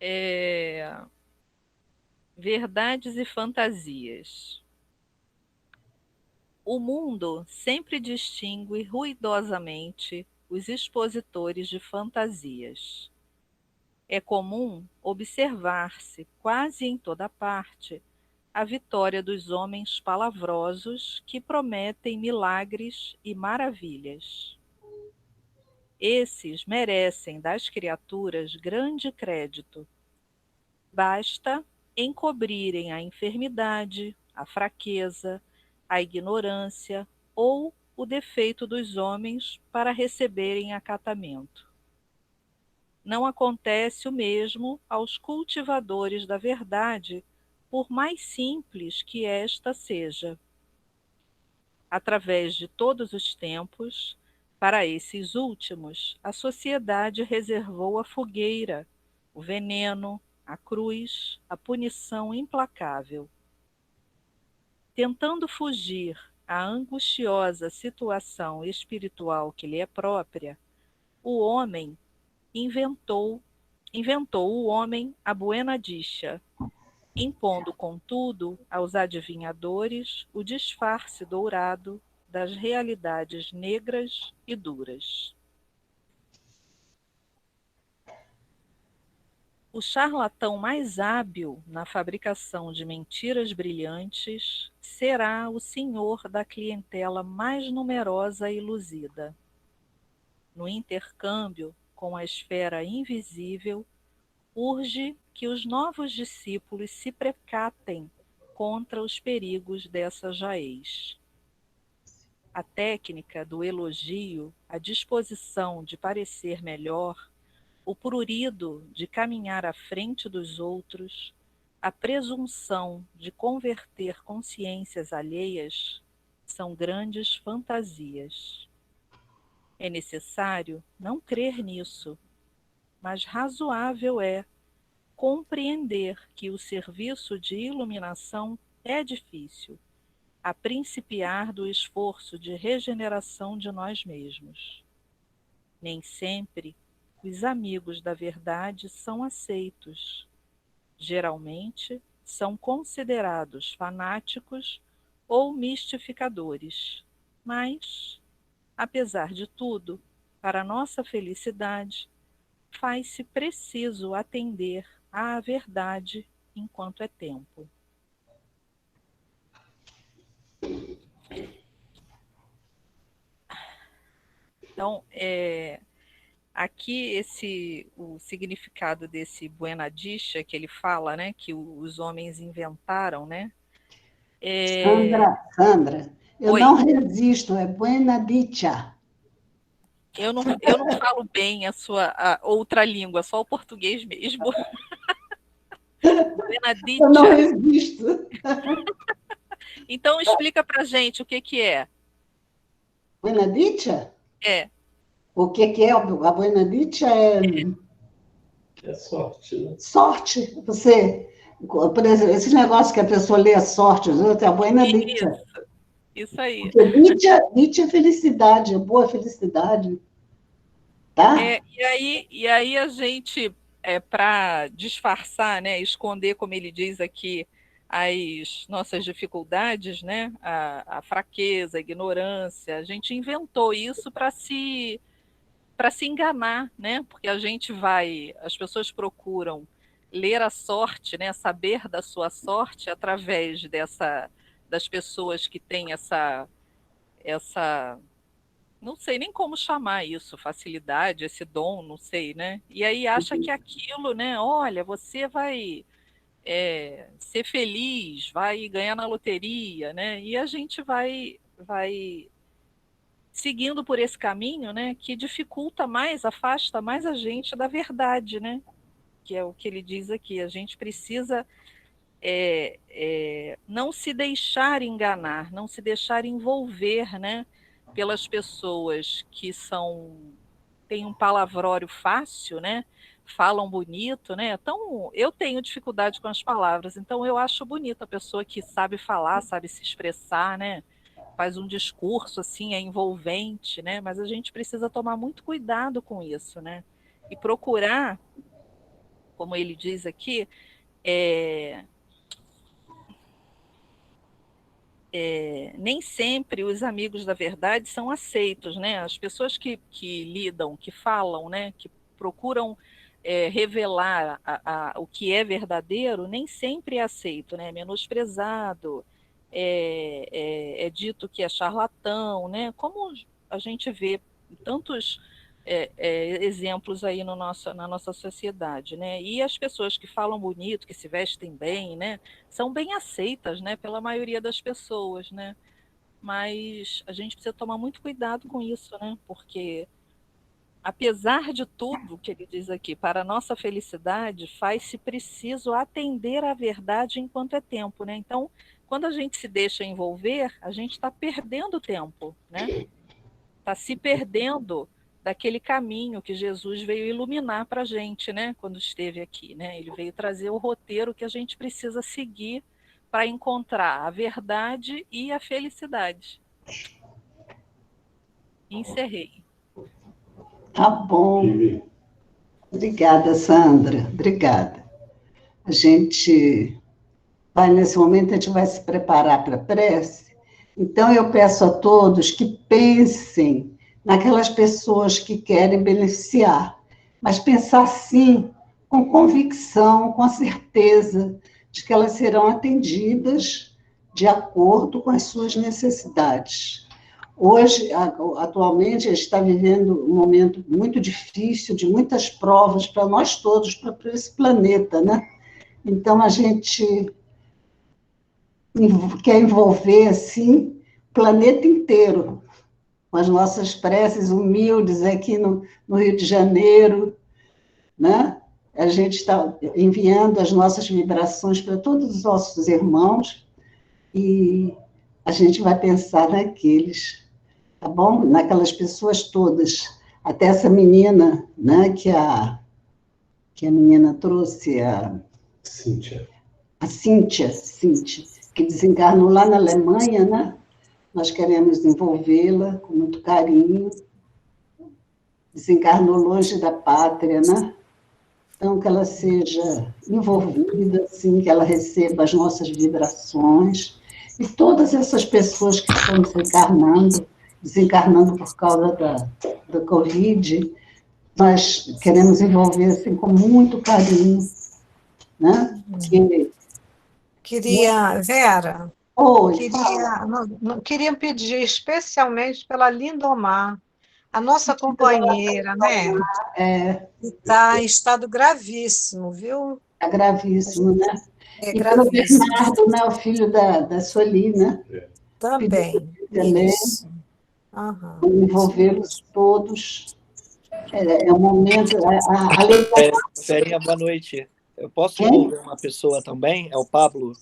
É, verdades e fantasias. O mundo sempre distingue ruidosamente os expositores de fantasias. É comum observar-se, quase em toda parte, a vitória dos homens palavrosos que prometem milagres e maravilhas. Esses merecem das criaturas grande crédito. Basta encobrirem a enfermidade, a fraqueza, a ignorância ou o defeito dos homens para receberem acatamento. Não acontece o mesmo aos cultivadores da verdade, por mais simples que esta seja. Através de todos os tempos, para esses últimos, a sociedade reservou a fogueira, o veneno, a cruz, a punição implacável. Tentando fugir à angustiosa situação espiritual que lhe é própria, o homem inventou o homem a buena dicha, impondo, contudo, aos adivinhadores o disfarce dourado das realidades negras e duras. O charlatão mais hábil na fabricação de mentiras brilhantes será o senhor da clientela mais numerosa e luzida. No intercâmbio com a esfera invisível, urge que os novos discípulos se precatem contra os perigos dessa jaez. A técnica do elogio, a disposição de parecer melhor, o prurido de caminhar à frente dos outros, a presunção de converter consciências alheias, são grandes fantasias. É necessário não crer nisso, mas razoável é compreender que o serviço de iluminação é difícil, a principiar do esforço de regeneração de nós mesmos. Nem sempre os amigos da verdade são aceitos. Geralmente são considerados fanáticos ou mistificadores. Mas, apesar de tudo, para nossa felicidade, faz-se preciso atender à verdade enquanto é tempo. Então, aqui o significado desse buena dicha que ele fala, né, que os homens inventaram, né? É, Sandra, eu não oi, resisto, é buena dicha. eu não falo bem a outra língua, só o português mesmo. Buena Eu não dicha. resisto. Então explica pra gente o que que é. Buena dicha? É, O que é a buena dicha? É É sorte, né? sorte. Você, por exemplo, esse negócio que a pessoa lê a sorte, é a buena dicha. isso aí. Porque dicha é felicidade, é boa felicidade, tá? E aí a gente, para disfarçar, né, esconder, como ele diz aqui, as nossas dificuldades, né, a fraqueza, a ignorância, a gente inventou isso para se enganar, né, porque as pessoas procuram ler a sorte, né, saber da sua sorte através das pessoas que têm essa não sei nem como chamar isso, facilidade, esse dom, não sei, né? E aí acha que aquilo, né? Olha, você vai ser feliz, vai ganhar na loteria, né? E a gente vai seguindo por esse caminho, né? Que dificulta mais, afasta mais a gente da verdade, né? Que é o que ele diz aqui. A gente precisa não se deixar enganar, não se deixar envolver, né, pelas pessoas que têm um palavrório fácil, né, falam bonito, né. Então, eu tenho dificuldade com as palavras, então eu acho bonita a pessoa que sabe falar, sabe se expressar, né, faz um discurso assim, é envolvente, né, mas a gente precisa tomar muito cuidado com isso, né, e procurar como ele diz aqui, nem sempre os amigos da verdade são aceitos, né? As pessoas que lidam, que falam, né? Que procuram revelar o que é verdadeiro, nem sempre é aceito, né? É menosprezado, é dito que é charlatão, né? Como a gente vê tantos exemplos aí no na nossa sociedade, né? E as pessoas que falam bonito, que se vestem bem, né? São bem aceitas, né? Pela maioria das pessoas, né? Mas a gente precisa tomar muito cuidado com isso, né? Porque apesar de tudo que ele diz aqui, para a nossa felicidade, faz-se preciso atender à verdade enquanto é tempo, né? Então, quando a gente se deixa envolver, a gente está perdendo tempo, né? Está se perdendo daquele caminho que Jesus veio iluminar para a gente, né? Quando esteve aqui, né? Ele veio trazer o roteiro que a gente precisa seguir para encontrar a verdade e a felicidade. Encerrei. Tá bom. Obrigada, Sandra. Obrigada. A gente vai, nesse momento, a gente vai se preparar para a prece. Então, eu peço a todos que pensem naquelas pessoas que querem beneficiar, mas pensar, sim, com convicção, com a certeza de que elas serão atendidas de acordo com as suas necessidades. Hoje, atualmente, a gente está vivendo um momento muito difícil, de muitas provas para nós todos, para esse planeta, né? Então, a gente quer envolver, assim, o planeta inteiro, com as nossas preces humildes aqui no Rio de Janeiro, né? A gente está enviando as nossas vibrações para todos os nossos irmãos e a gente vai pensar naqueles, tá bom? Naquelas pessoas todas. Até essa menina, né, que a menina trouxe, Cíntia. A Cíntia, que desencarnou lá na Alemanha, né? Nós queremos envolvê-la com muito carinho. Desencarnou longe da pátria, né? Então, que ela seja envolvida, assim, que ela receba as nossas vibrações. E todas essas pessoas que estão desencarnando por causa da Covid, nós queremos envolver, assim, com muito carinho, né? Vera, Oi, queria pedir especialmente pela Lindomar, a nossa companheira, né? Que está em estado gravíssimo, viu? é gravíssimo, né? É E pelo gravíssimo. Bernardo, né? O filho da Sueli, né? Também. Também. Isso. Aham. Envolvê-los todos. É um momento. Verinha, boa noite. Eu posso Quem? envolver uma pessoa também? É o Pablo.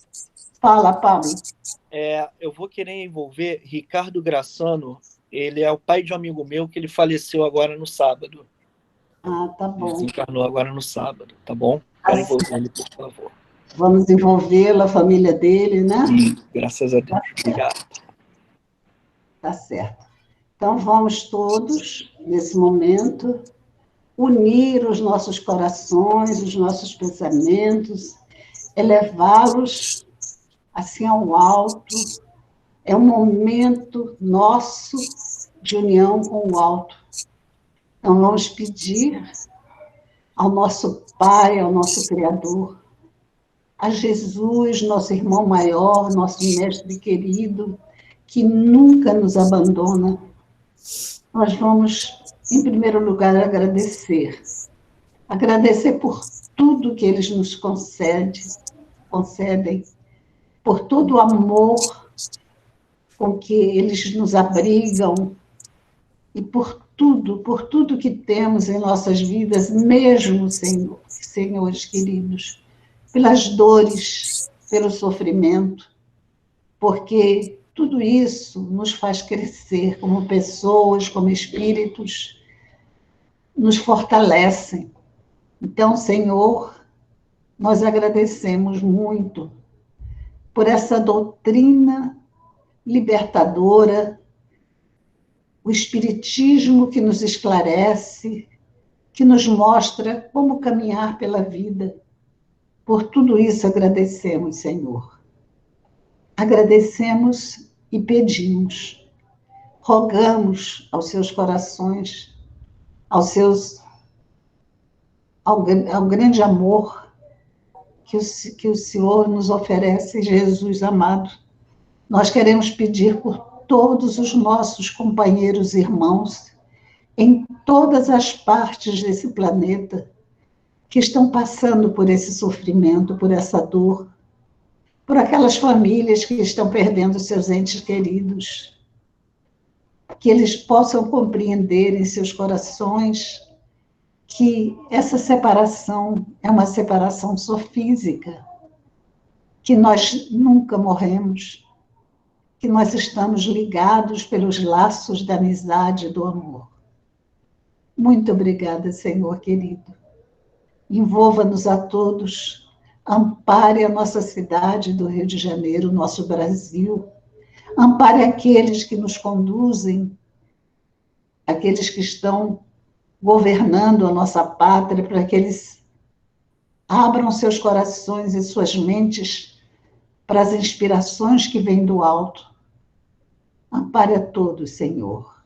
Fala, Pablo. Eu vou querer envolver Ricardo Graçano. Ele é o pai de um amigo meu que ele faleceu agora no sábado. Ah, tá Ele bom. desencarnou agora no sábado, tá bom? Quero envolver ele, por favor. Vamos envolvê-la, a família dele, né? Graças a Deus. Obrigado. Tá certo. Então, vamos todos, nesse momento, unir os nossos corações, os nossos pensamentos, elevá-los assim ao alto. É um momento nosso de união com o alto. Então, vamos pedir ao nosso Pai, ao nosso Criador, a Jesus, nosso irmão maior, nosso mestre querido, que nunca nos abandona. Nós vamos, em primeiro lugar, agradecer. Agradecer por tudo que eles nos concedem, por todo o amor com que eles nos abrigam e por tudo que temos em nossas vidas, mesmo, senhores queridos, pelas dores, pelo sofrimento, porque tudo isso nos faz crescer como pessoas, como espíritos, nos fortalecem. Então, Senhor, nós agradecemos muito por essa doutrina libertadora, o Espiritismo que nos esclarece, que nos mostra como caminhar pela vida. Por tudo isso agradecemos, Senhor. Agradecemos e pedimos. Rogamos aos seus corações, ao grande amor que o Senhor nos oferece, Jesus amado. Nós queremos pedir por todos os nossos companheiros e irmãos, em todas as partes desse planeta, que estão passando por esse sofrimento, por essa dor, por aquelas famílias que estão perdendo seus entes queridos, que eles possam compreender em seus corações que essa separação é uma separação só física, que nós nunca morremos, que nós estamos ligados pelos laços da amizade e do amor. Muito obrigada, Senhor querido. Envolva-nos a todos, ampare a nossa cidade do Rio de Janeiro, nosso Brasil, ampare aqueles que nos conduzem, aqueles que estão governando a nossa pátria, para que eles abram seus corações e suas mentes para as inspirações que vêm do alto. Ampare a todos, Senhor.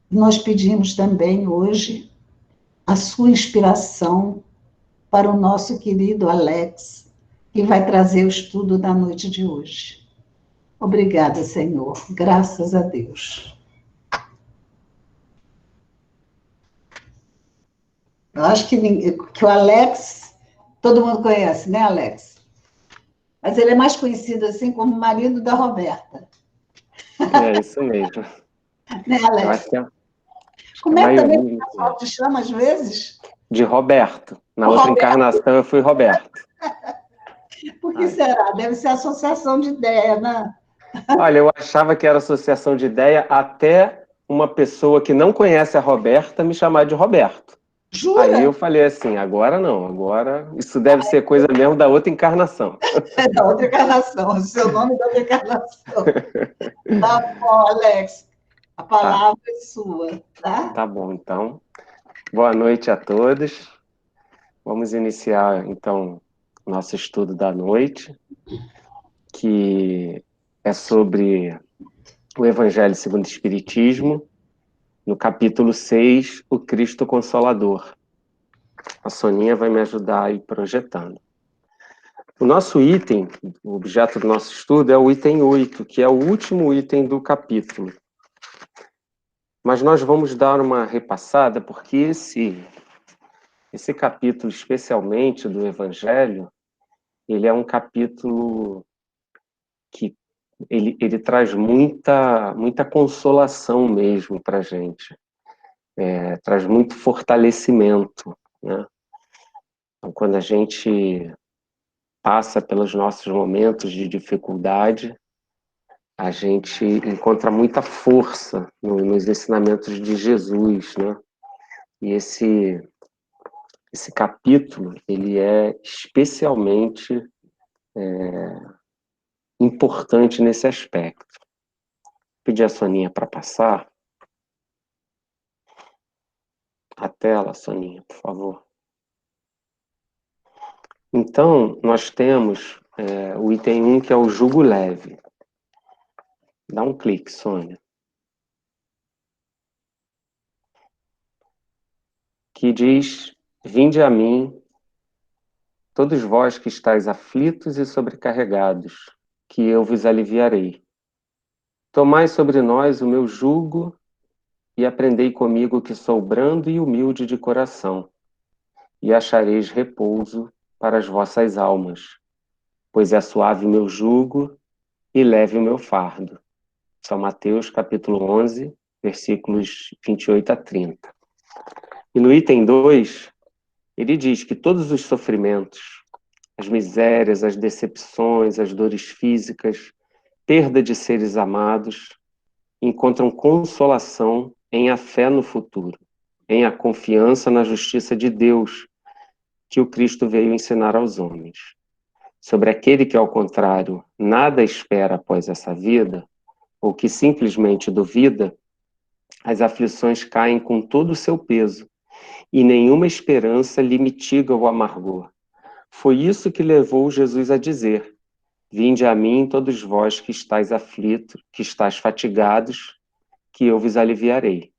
Nós pedimos também hoje a sua inspiração para o nosso querido Alex, que vai trazer o estudo da noite de hoje. Obrigada, Senhor. Graças a Deus. Eu acho que o Alex, todo mundo conhece, né, Alex? Mas ele é mais conhecido assim como marido da Roberta. É isso mesmo. Né, Alex? Eu acho que Como é que também o pessoal te chama às vezes? De Roberto. Na outra encarnação eu fui Roberto. Por que será? Deve ser associação de ideia, né? Olha, eu achava que era associação de ideia até uma pessoa que não conhece a Roberta me chamar de Roberto. Jura? Aí eu falei assim, agora não, agora isso deve ser coisa mesmo da outra encarnação. É da outra encarnação, o seu nome é da outra encarnação. Tá bom, Alex, a palavra é sua, tá? Tá bom, então. Boa noite a todos. Vamos iniciar, então, nosso estudo da noite, que é sobre o Evangelho segundo o Espiritismo, no capítulo 6, o Cristo Consolador. A Soninha vai me ajudar aí projetando. O nosso item, o objeto do nosso estudo é o item 8, que é o último item do capítulo. Mas nós vamos dar uma repassada, porque esse capítulo, especialmente do Evangelho, ele é um capítulo que ele traz muita consolação mesmo para a gente. Traz muito fortalecimento, né? Então, quando a gente passa pelos nossos momentos de dificuldade, a gente encontra muita força nos ensinamentos de Jesus, né? E esse capítulo, ele é especialmente importante nesse aspecto. Vou pedir a Soninha para passar a tela, Soninha, por favor. Então, nós temos o item 1, que é o jugo leve. Dá um clique, Sônia. Que diz: vinde a mim, todos vós que estáis aflitos e sobrecarregados, que eu vos aliviarei. Tomai sobre nós o meu jugo e aprendei comigo, que sou brando e humilde de coração, e achareis repouso para as vossas almas, pois é suave o meu jugo e leve o meu fardo. São Mateus, capítulo 11, versículos 28 a 30. E no item 2, ele diz que todos os sofrimentos, as misérias, as decepções, as dores físicas, perda de seres amados, encontram consolação em a fé no futuro, em a confiança na justiça de Deus, que o Cristo veio ensinar aos homens. Sobre aquele que, ao contrário, nada espera após essa vida, ou que simplesmente duvida, as aflições caem com todo o seu peso e nenhuma esperança lhe mitiga o amargor. Foi isso que levou Jesus a dizer: vinde a mim, todos vós que estáis aflitos, que estáis fatigados, que eu vos aliviarei.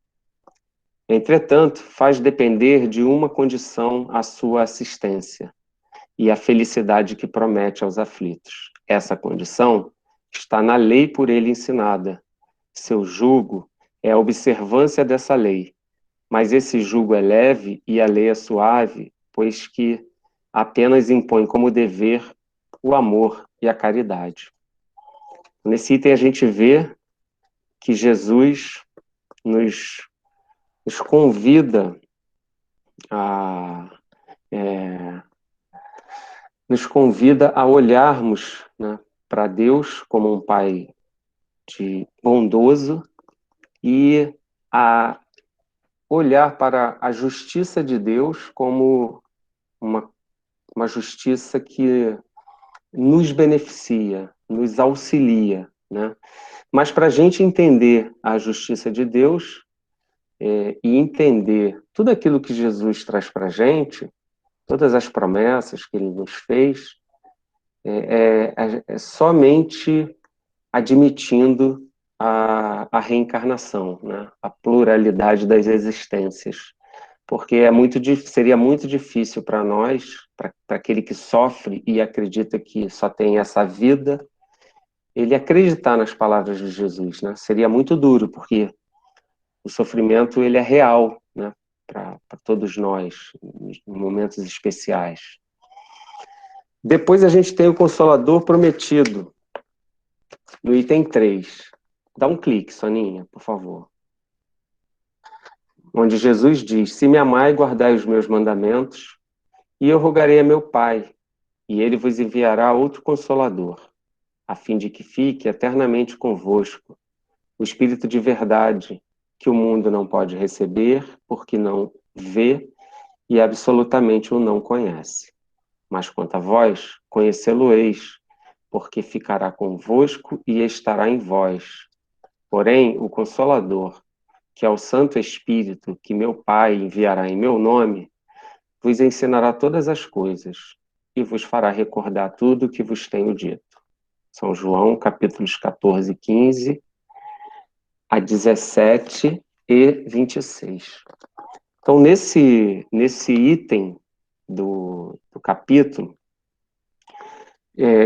Entretanto, faz depender de uma condição a sua assistência e a felicidade que promete aos aflitos. Essa condição está na lei por ele ensinada. Seu jugo é a observância dessa lei, mas esse jugo é leve e a lei é suave, pois que apenas impõe como dever o amor e a caridade. Nesse item a gente vê que Jesus nos convida a olharmos, né, para Deus como um Pai bondoso e a olhar para a justiça de Deus como uma justiça que nos beneficia, nos auxilia, né? Mas para a gente entender a justiça de Deus e entender tudo aquilo que Jesus traz para a gente, todas as promessas que ele nos fez, é somente admitindo a reencarnação, né? A pluralidade das existências. Porque seria muito difícil para nós, para aquele que sofre e acredita que só tem essa vida, ele acreditar nas palavras de Jesus, né? Seria muito duro, porque o sofrimento ele é real, né? Para todos nós, em momentos especiais. Depois a gente tem o Consolador Prometido, no item 3. Dá um clique, Soninha, por favor. Onde Jesus diz: se me amai, guardai os meus mandamentos, e eu rogarei a meu Pai, e ele vos enviará outro Consolador, a fim de que fique eternamente convosco, o Espírito de verdade, que o mundo não pode receber, porque não vê e absolutamente o não conhece. Mas quanto a vós, conhecê-lo-eis, porque ficará convosco e estará em vós. Porém, o Consolador, que é o Santo Espírito, que meu Pai enviará em meu nome, vos ensinará todas as coisas e vos fará recordar tudo o que vos tenho dito. São João, capítulos 14 e 15, a 17 e 26. Então, nesse item do capítulo,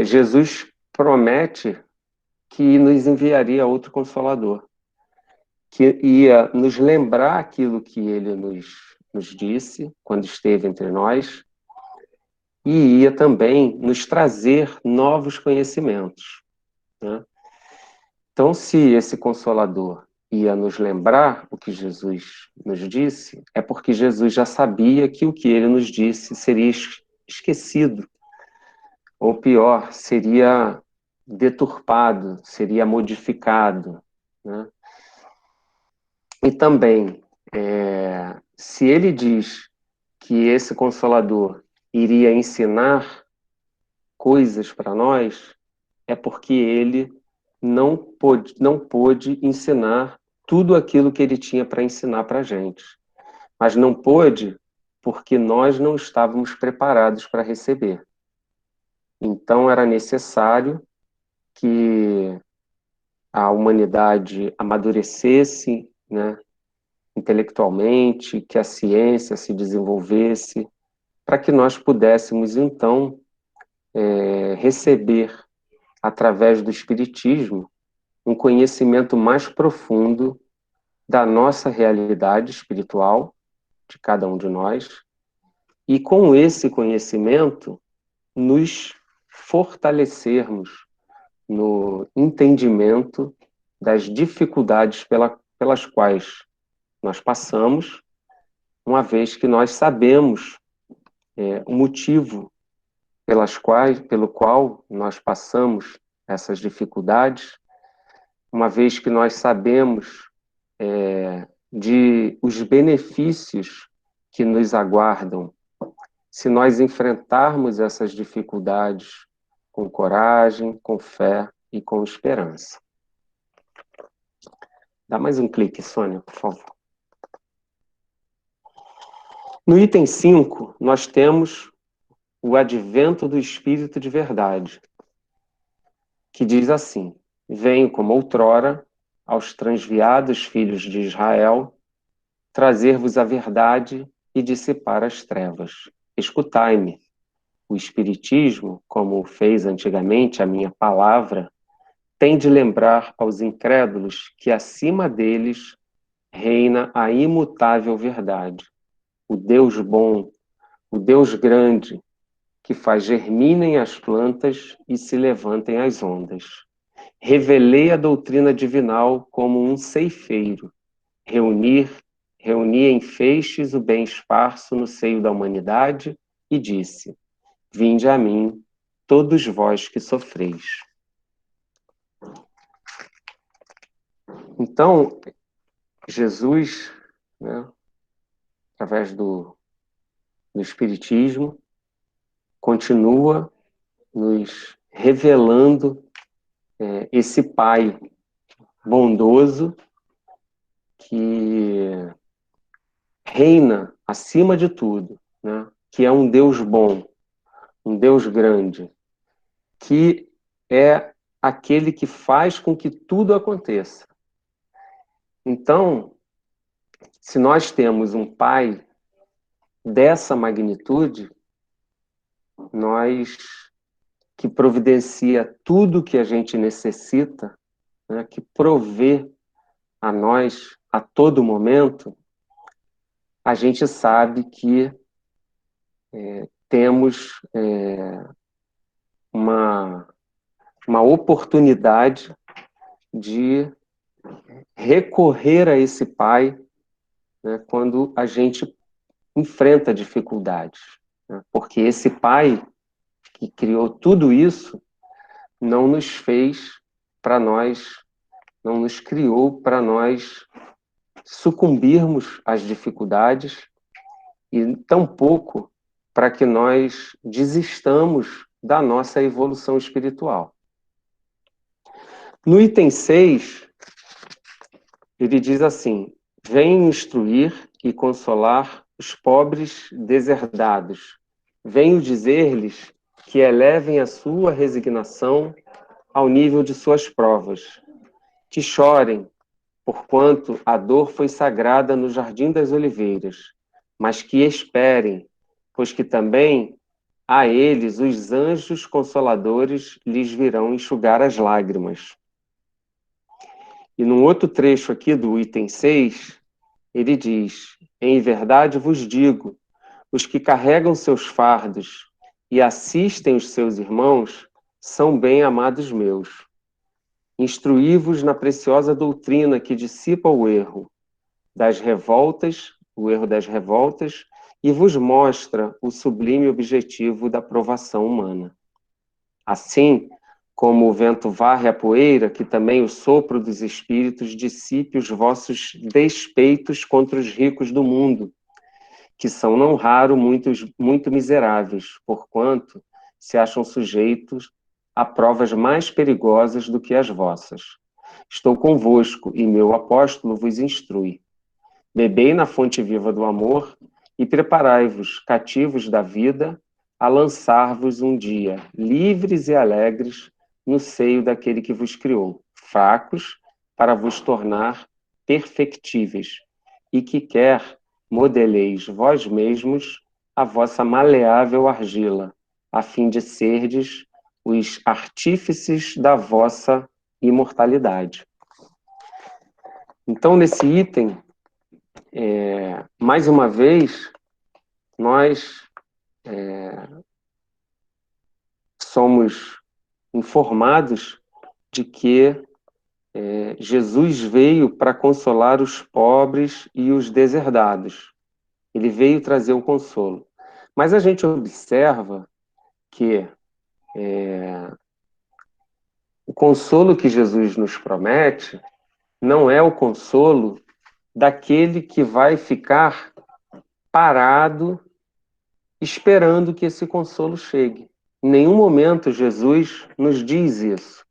Jesus promete que nos enviaria outro Consolador, que ia nos lembrar aquilo que ele nos disse quando esteve entre nós, e ia também nos trazer novos conhecimentos, né? Então, se esse Consolador ia nos lembrar o que Jesus nos disse, é porque Jesus já sabia que o que ele nos disse seria esquecido, ou pior, seria deturpado, seria modificado, né? E também, se ele diz que esse Consolador iria ensinar coisas para nós, é porque ele não pôde ensinar tudo aquilo que ele tinha para ensinar para a gente. Mas não pôde porque nós não estávamos preparados para receber. Então era necessário que a humanidade amadurecesse, né, intelectualmente, que a ciência se desenvolvesse, para que nós pudéssemos, então, receber, através do Espiritismo, um conhecimento mais profundo da nossa realidade espiritual, de cada um de nós, e com esse conhecimento, nos fortalecermos no entendimento das dificuldades pelas quais nós passamos, uma vez que nós sabemos o motivo pelo qual nós passamos essas dificuldades, uma vez que nós sabemos de os benefícios que nos aguardam se nós enfrentarmos essas dificuldades com coragem, com fé e com esperança. Dá mais um clique, Sônia, por favor. No item 5, nós temos o advento do Espírito de verdade, que diz assim: venho como outrora aos transviados filhos de Israel, trazer-vos a verdade e dissipar as trevas. Escutai-me. O Espiritismo, como fez antigamente a minha palavra, tem de lembrar aos incrédulos que acima deles reina a imutável verdade. O Deus bom, o Deus grande, que faz germinem as plantas e se levantem as ondas. Revelei a doutrina divinal como um ceifeiro, reuni em feixes o bem esparso no seio da humanidade e disse: vinde a mim, todos vós que sofreis. Então, Jesus, né, através do Espiritismo, continua nos revelando esse Pai bondoso que reina acima de tudo, né? Que é um Deus bom, um Deus grande, que é aquele que faz com que tudo aconteça. Então, se nós temos um Pai dessa magnitude, nós que providencia tudo que a gente necessita, né, que provê a nós a todo momento, a gente sabe que temos uma oportunidade de recorrer a esse Pai, né, quando a gente enfrenta dificuldades, né, porque esse Pai que criou tudo isso não nos fez para nós, não nos criou para nós sucumbirmos às dificuldades e tampouco para que nós desistamos da nossa evolução espiritual. No item 6, ele diz assim: venho instruir e consolar os pobres deserdados. Venho dizer-lhes que elevem a sua resignação ao nível de suas provas, que chorem, porquanto a dor foi sagrada no Jardim das Oliveiras, mas que esperem, pois que também a eles os anjos consoladores lhes virão enxugar as lágrimas. E num outro trecho aqui do item 6, ele diz: em verdade vos digo, os que carregam seus fardos e assistem os seus irmãos são bem-amados meus. Instruí-vos na preciosa doutrina que dissipa o erro das revoltas, e vos mostra o sublime objetivo da provação humana. Assim, como o vento varre a poeira, que também o sopro dos espíritos dissipe os vossos despeitos contra os ricos do mundo, que são não raro muito miseráveis, porquanto se acham sujeitos a provas mais perigosas do que as vossas. Estou convosco, e meu apóstolo vos instrui. Bebei na fonte viva do amor, e preparai-vos, cativos da vida, a lançar-vos um dia, livres e alegres, no seio daquele que vos criou, fracos, para vos tornar perfectíveis, e que quer modeleis vós mesmos a vossa maleável argila, a fim de serdes os artífices da vossa imortalidade. Então, nesse item, mais uma vez, nós somos informados de que Jesus veio para consolar os pobres e os deserdados. Ele veio trazer o consolo. Mas a gente observa que o consolo que Jesus nos promete não é o consolo daquele que vai ficar parado esperando que esse consolo chegue. Em nenhum momento Jesus nos diz isso.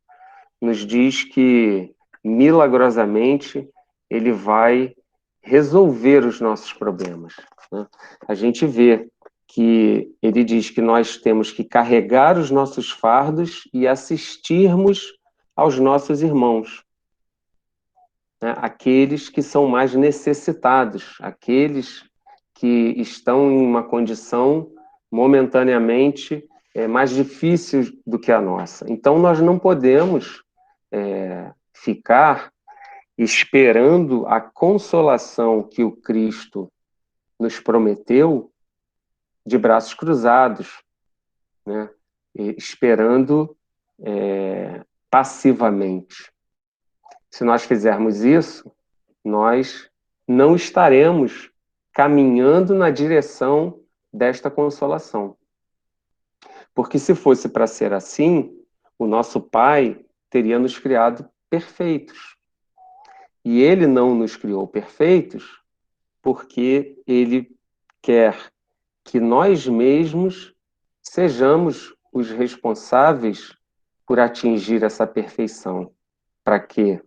Nos diz que, milagrosamente, ele vai resolver os nossos problemas. né? A gente vê que ele diz que nós temos que carregar os nossos fardos e assistirmos aos nossos irmãos, né? Aqueles que são mais necessitados, aqueles que estão em uma condição momentaneamente mais difícil do que a nossa. Então, nós não podemos ficar esperando a consolação que o Cristo nos prometeu de braços cruzados, né? Esperando passivamente. Se nós fizermos isso, nós não estaremos caminhando na direção desta consolação. Porque se fosse para ser assim, o nosso Pai teria nos criado perfeitos. E Ele não nos criou perfeitos porque Ele quer que nós mesmos sejamos os responsáveis por atingir essa perfeição. Para quê?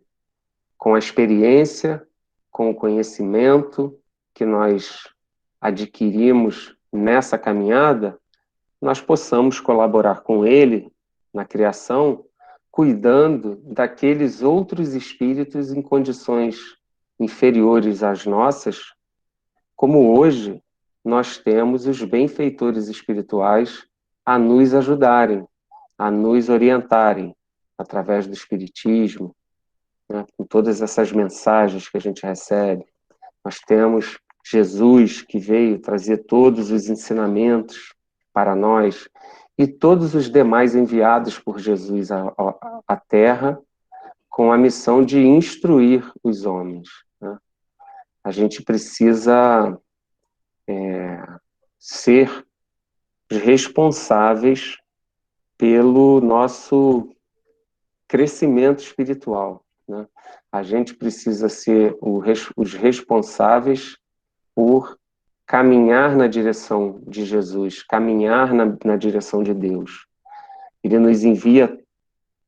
Com a experiência, com o conhecimento que nós adquirimos nessa caminhada, nós possamos colaborar com Ele na criação, cuidando daqueles outros espíritos em condições inferiores às nossas, como hoje nós temos os benfeitores espirituais a nos ajudarem, a nos orientarem através do Espiritismo, né, com todas essas mensagens que a gente recebe. Nós temos Jesus, que veio trazer todos os ensinamentos para nós, e todos os demais enviados por Jesus à Terra, com a missão de instruir os homens, né? A gente precisa ser responsáveis pelo nosso crescimento espiritual, né? A gente precisa ser os responsáveis por caminhar na direção de Jesus, caminhar na direção de Deus. Ele nos envia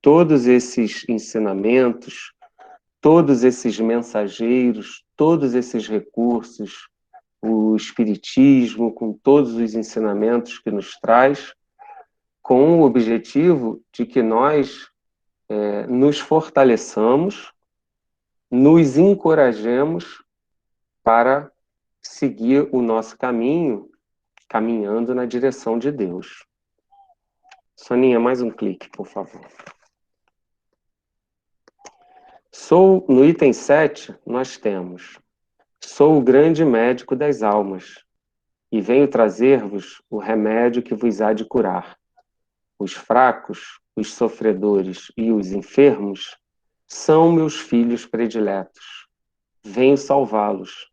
todos esses ensinamentos, todos esses mensageiros, todos esses recursos, o Espiritismo, com todos os ensinamentos que nos traz, com o objetivo de que nós nos fortaleçamos, nos encorajemos para seguir o nosso caminho, caminhando na direção de Deus. Soninha, mais um clique, por favor. No item 7, nós temos: sou o grande médico das almas, e venho trazer-vos o remédio que vos há de curar. Os fracos, os sofredores e os enfermos são meus filhos prediletos. Venho salvá-los.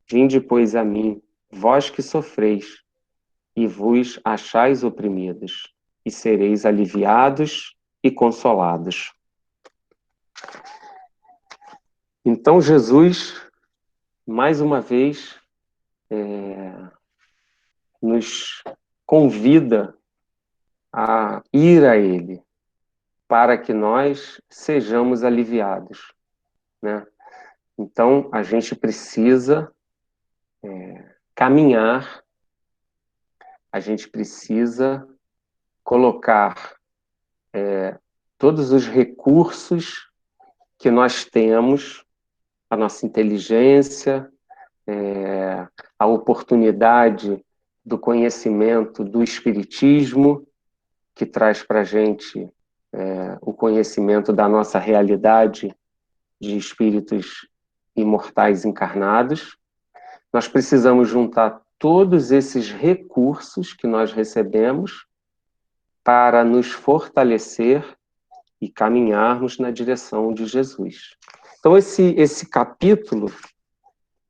Vinde, pois, a mim, vós que sofreis, e vos achais oprimidos, e sereis aliviados e consolados. Então, Jesus, mais uma vez, nos convida a ir a Ele, para que nós sejamos aliviados, né? Então, a gente precisa caminhar, a gente precisa colocar todos os recursos que nós temos, a nossa inteligência, a oportunidade do conhecimento do Espiritismo, que traz para a gente o conhecimento da nossa realidade de espíritos imortais encarnados. Nós precisamos juntar todos esses recursos que nós recebemos para nos fortalecer e caminharmos na direção de Jesus. Então, esse capítulo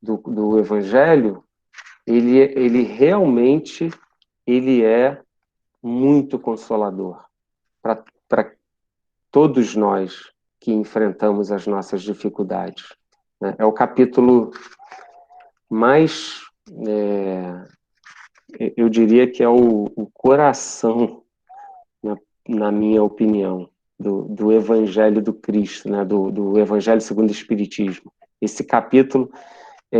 do Evangelho, ele realmente é muito consolador para todos nós que enfrentamos as nossas dificuldades, né? É o capítulo mais, eu diria que é o coração, na minha opinião, do Evangelho do Cristo, né? do Evangelho segundo o Espiritismo. Esse capítulo,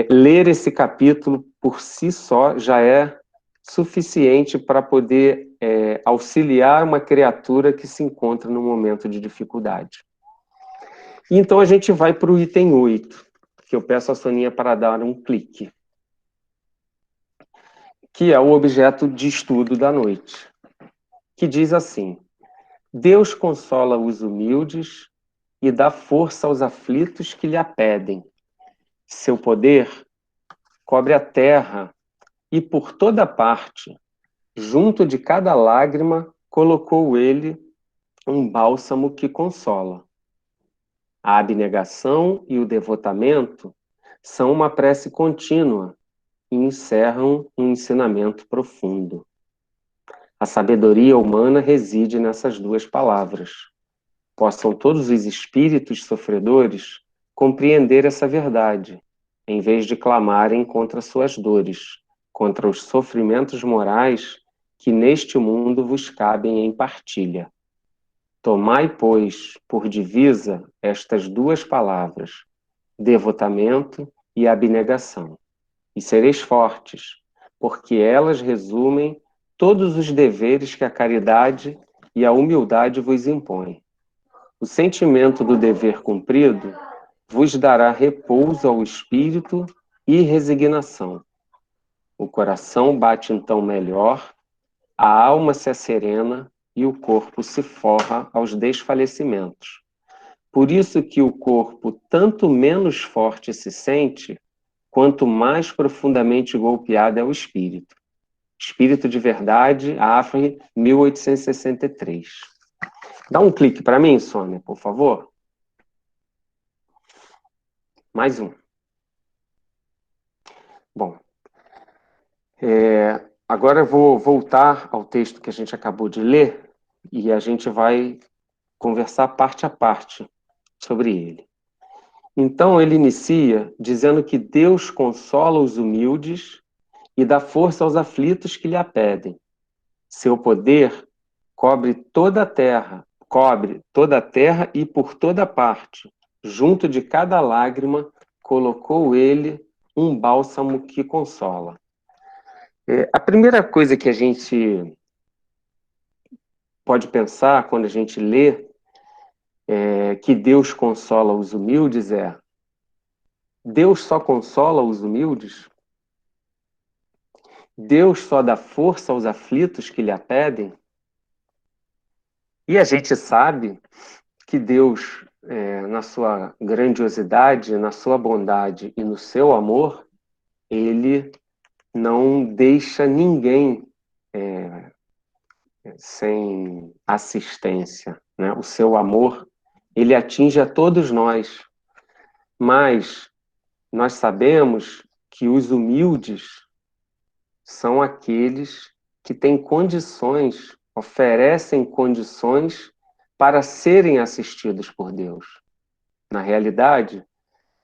ler esse capítulo por si só, já é suficiente para poder auxiliar uma criatura que se encontra num momento de dificuldade. Então a gente vai para o item 8, que eu peço a Soninha para dar um clique, que é o objeto de estudo da noite, que diz assim: Deus consola os humildes e dá força aos aflitos que lhe a pedem. Seu poder cobre a terra e por toda parte, junto de cada lágrima, colocou ele um bálsamo que consola. A abnegação e o devotamento são uma prece contínua e encerram um ensinamento profundo. A sabedoria humana reside nessas duas palavras. Possam todos os espíritos sofredores compreender essa verdade, em vez de clamarem contra suas dores, contra os sofrimentos morais que neste mundo vos cabem em partilha. Tomai, pois, por divisa estas duas palavras, devotamento e abnegação, e sereis fortes, porque elas resumem todos os deveres que a caridade e a humildade vos impõem. O sentimento do dever cumprido vos dará repouso ao espírito e resignação. O coração bate então melhor, a alma se asserena e o corpo se forra aos desfalecimentos. Por isso que o corpo tanto menos forte se sente, quanto mais profundamente golpeado é o espírito. Espírito de Verdade, Afri, 1863. Dá um clique para mim, Sônia, por favor. Mais um. Bom, agora eu vou voltar ao texto que a gente acabou de ler e a gente vai conversar parte a parte sobre ele. Então, ele inicia dizendo que Deus consola os humildes e dá força aos aflitos que lhe a pedem. Seu poder cobre toda a terra e por toda parte, junto de cada lágrima, colocou ele um bálsamo que consola. A primeira coisa que a gente pode pensar quando a gente lê que Deus consola os humildes Deus só consola os humildes? Deus só dá força aos aflitos que lhe a pedem? E a gente sabe que Deus, na sua grandiosidade, na sua bondade e no seu amor, ele não deixa ninguém sem assistência, né? O seu amor, ele atinge a todos nós, mas nós sabemos que os humildes são aqueles que têm condições, oferecem condições para serem assistidos por Deus. Na realidade,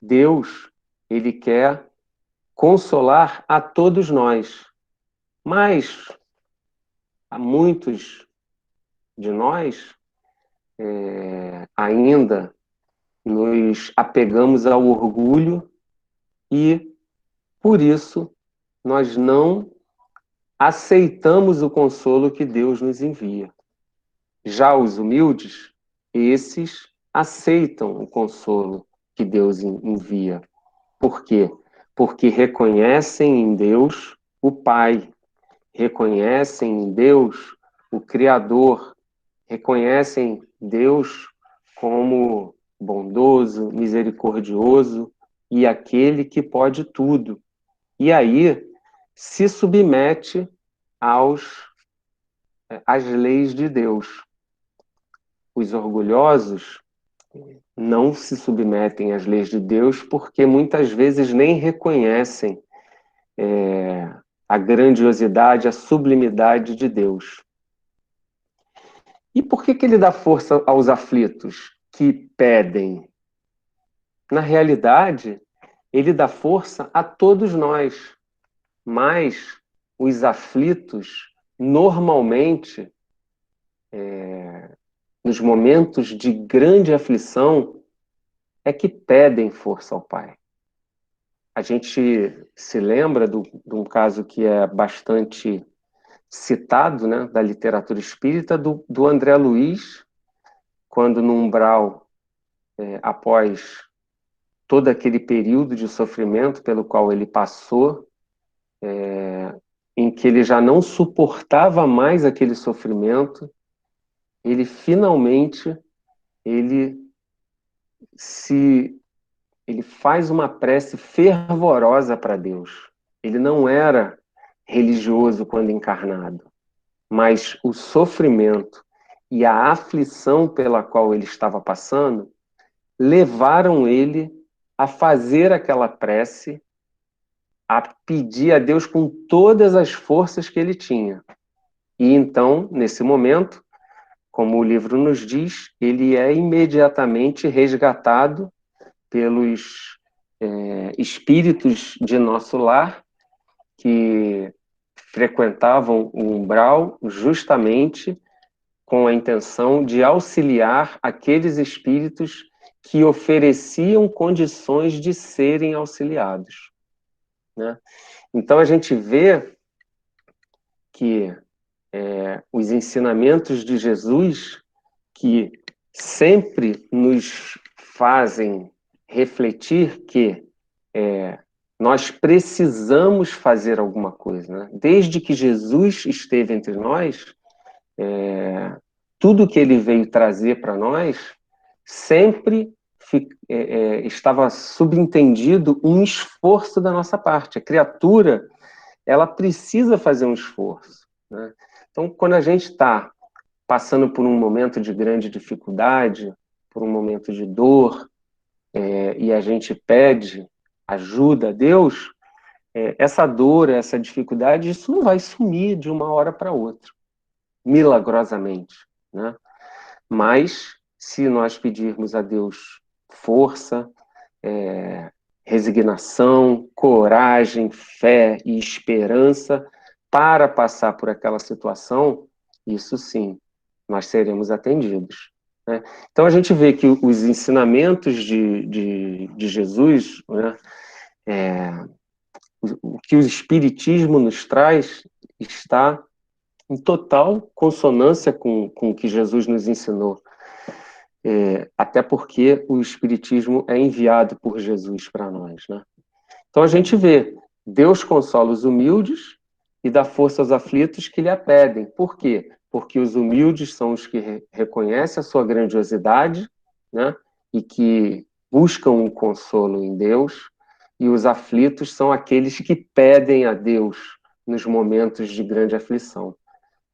Deus, ele quer consolar a todos nós, mas a muitos de nós ainda nos apegamos ao orgulho e, por isso, nós não aceitamos o consolo que Deus nos envia. Já os humildes, esses aceitam o consolo que Deus envia. Por quê? Porque reconhecem em Deus o Pai, reconhecem em Deus o Criador, reconhecem Deus como bondoso, misericordioso e aquele que pode tudo. E aí se submete às leis de Deus. Os orgulhosos não se submetem às leis de Deus porque muitas vezes nem reconhecem a grandiosidade, a sublimidade de Deus. E por que ele dá força aos aflitos que pedem? Na realidade, ele dá força a todos nós, mas os aflitos, normalmente, nos momentos de grande aflição, é que pedem força ao Pai. a gente se lembra de um caso que é bastante citado, né, da literatura espírita, do André Luiz, quando no umbral, após todo aquele período de sofrimento pelo qual ele passou, em que ele já não suportava mais aquele sofrimento, ele finalmente ele faz uma prece fervorosa para Deus. Ele não era religioso quando encarnado, mas o sofrimento e a aflição pela qual ele estava passando levaram ele a fazer aquela prece, a pedir a Deus com todas as forças que ele tinha. E então, nesse momento, como o livro nos diz, ele é imediatamente resgatado pelos espíritos de nosso lar, que frequentavam o umbral justamente com a intenção de auxiliar aqueles espíritos que ofereciam condições de serem auxiliados, né? Então a gente vê que os ensinamentos de Jesus, que sempre nos fazem refletir que nós precisamos fazer alguma coisa, né? Desde que Jesus esteve entre nós, tudo que ele veio trazer para nós sempre estava subentendido um esforço da nossa parte. A criatura, ela precisa fazer um esforço, né? Então, quando a gente está passando por um momento de grande dificuldade, por um momento de dor, e a gente pede ajuda a Deus, essa dor, essa dificuldade, isso não vai sumir de uma hora para outra, milagrosamente, né? Mas, se nós pedirmos a Deus força, resignação, coragem, fé e esperança para passar por aquela situação, isso sim, nós seremos atendidos, né? Então a gente vê que os ensinamentos de Jesus, né, o que o Espiritismo nos traz está em total consonância com o que Jesus nos ensinou. Até porque o Espiritismo é enviado por Jesus para nós, né? Então a gente vê, Deus consola os humildes e dá força aos aflitos que lhe a pedem. Por quê? Porque os humildes são os que reconhecem a sua grandiosidade, né? E que buscam um consolo em Deus, e os aflitos são aqueles que pedem a Deus nos momentos de grande aflição,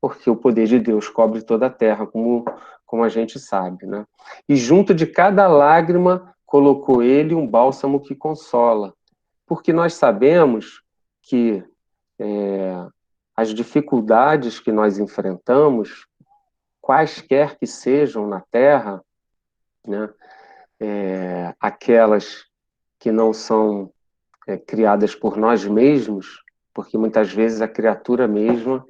porque o poder de Deus cobre toda a terra, como a gente sabe, né? E junto de cada lágrima colocou ele um bálsamo que consola, porque nós sabemos que as dificuldades que nós enfrentamos, quaisquer que sejam na terra, né, aquelas que não são criadas por nós mesmos, porque muitas vezes a criatura mesma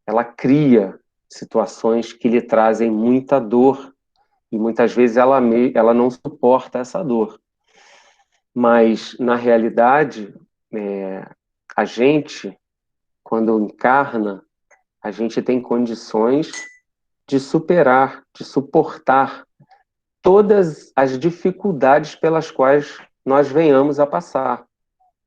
ela cria situações que lhe trazem muita dor, e muitas vezes ela não suporta essa dor. Mas, na realidade, a gente, quando encarna, a gente tem condições de superar, de suportar todas as dificuldades pelas quais nós venhamos a passar.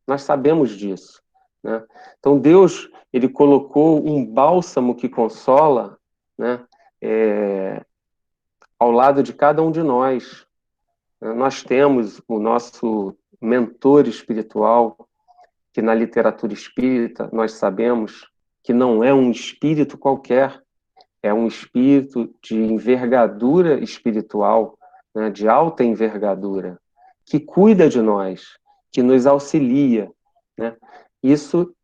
Nós sabemos disso, né? Então, Deus, ele colocou um bálsamo que consola, né, ao lado de cada um de nós. Nós temos o nosso mentor espiritual, que na literatura espírita nós sabemos que não é um espírito qualquer, é um espírito de envergadura espiritual, né, de alta envergadura, que cuida de nós, que nos auxilia, né? Isso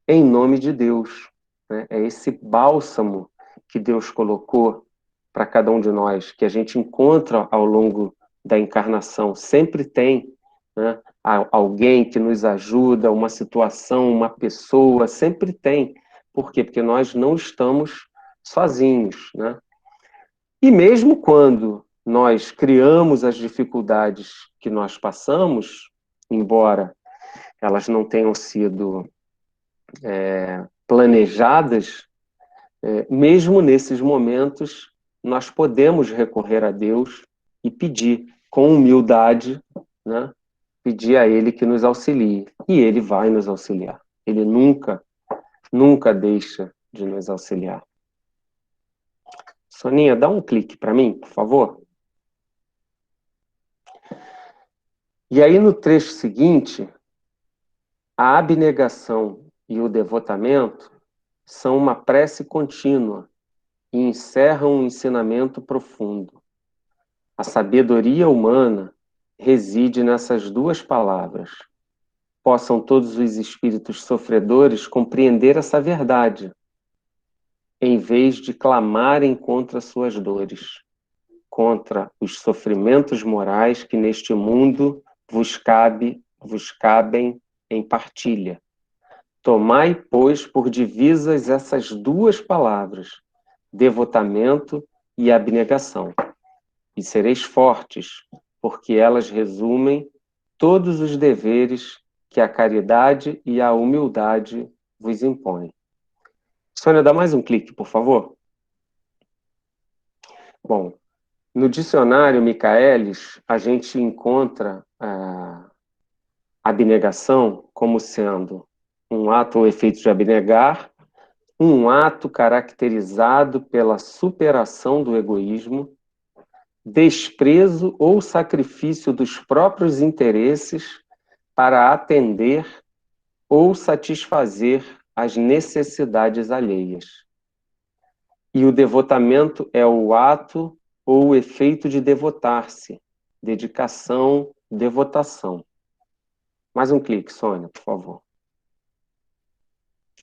em nome de Deus, né? É esse bálsamo que Deus colocou para cada um de nós, que a gente encontra ao longo da encarnação. Sempre tem, né, alguém que nos ajuda, uma situação, uma pessoa, sempre tem. Por quê? Porque nós não estamos sozinhos, né? E mesmo quando nós criamos as dificuldades que nós passamos, embora elas não tenham sido planejadas, mesmo nesses momentos, nós podemos recorrer a Deus e pedir com humildade, né? Pedir a Ele que nos auxilie. E Ele vai nos auxiliar. Ele nunca, nunca deixa de nos auxiliar. Soninha, dá um clique para mim, por favor. E aí, no trecho seguinte, a abnegação e o devotamento são uma prece contínua e encerram um ensinamento profundo. A sabedoria humana reside nessas duas palavras. Possam todos os espíritos sofredores compreender essa verdade, em vez de clamarem contra suas dores, contra os sofrimentos morais que neste mundo vos cabem em partilha. Tomai, pois, por divisas essas duas palavras, devotamento e abnegação, e sereis fortes, porque elas resumem todos os deveres que a caridade e a humildade vos impõem. Sônia, dá mais um clique, por favor. Bom, no dicionário Michaelis, a gente encontra a abnegação como sendo um ato ou efeito de abnegar, um ato caracterizado pela superação do egoísmo, desprezo ou sacrifício dos próprios interesses para atender ou satisfazer as necessidades alheias. E o devotamento é o ato ou o efeito de devotar-se, dedicação, devotação. Mais um clique, Sônia, por favor.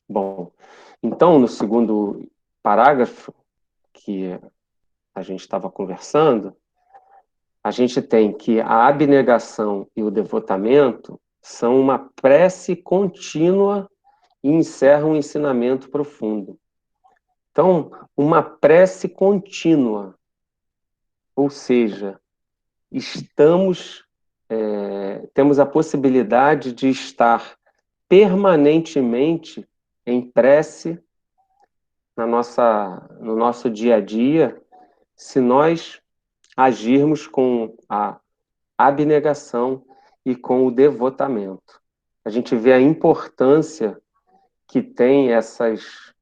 Bom, então, no segundo parágrafo que a gente estava conversando, a gente tem que a abnegação e o devotamento são uma prece contínua e encerram um ensinamento profundo. Então, uma prece contínua, ou seja, temos a possibilidade de estar permanentemente em prece no nosso dia a dia, se nós agirmos com a abnegação e com o devotamento. A gente vê a importância que tem essas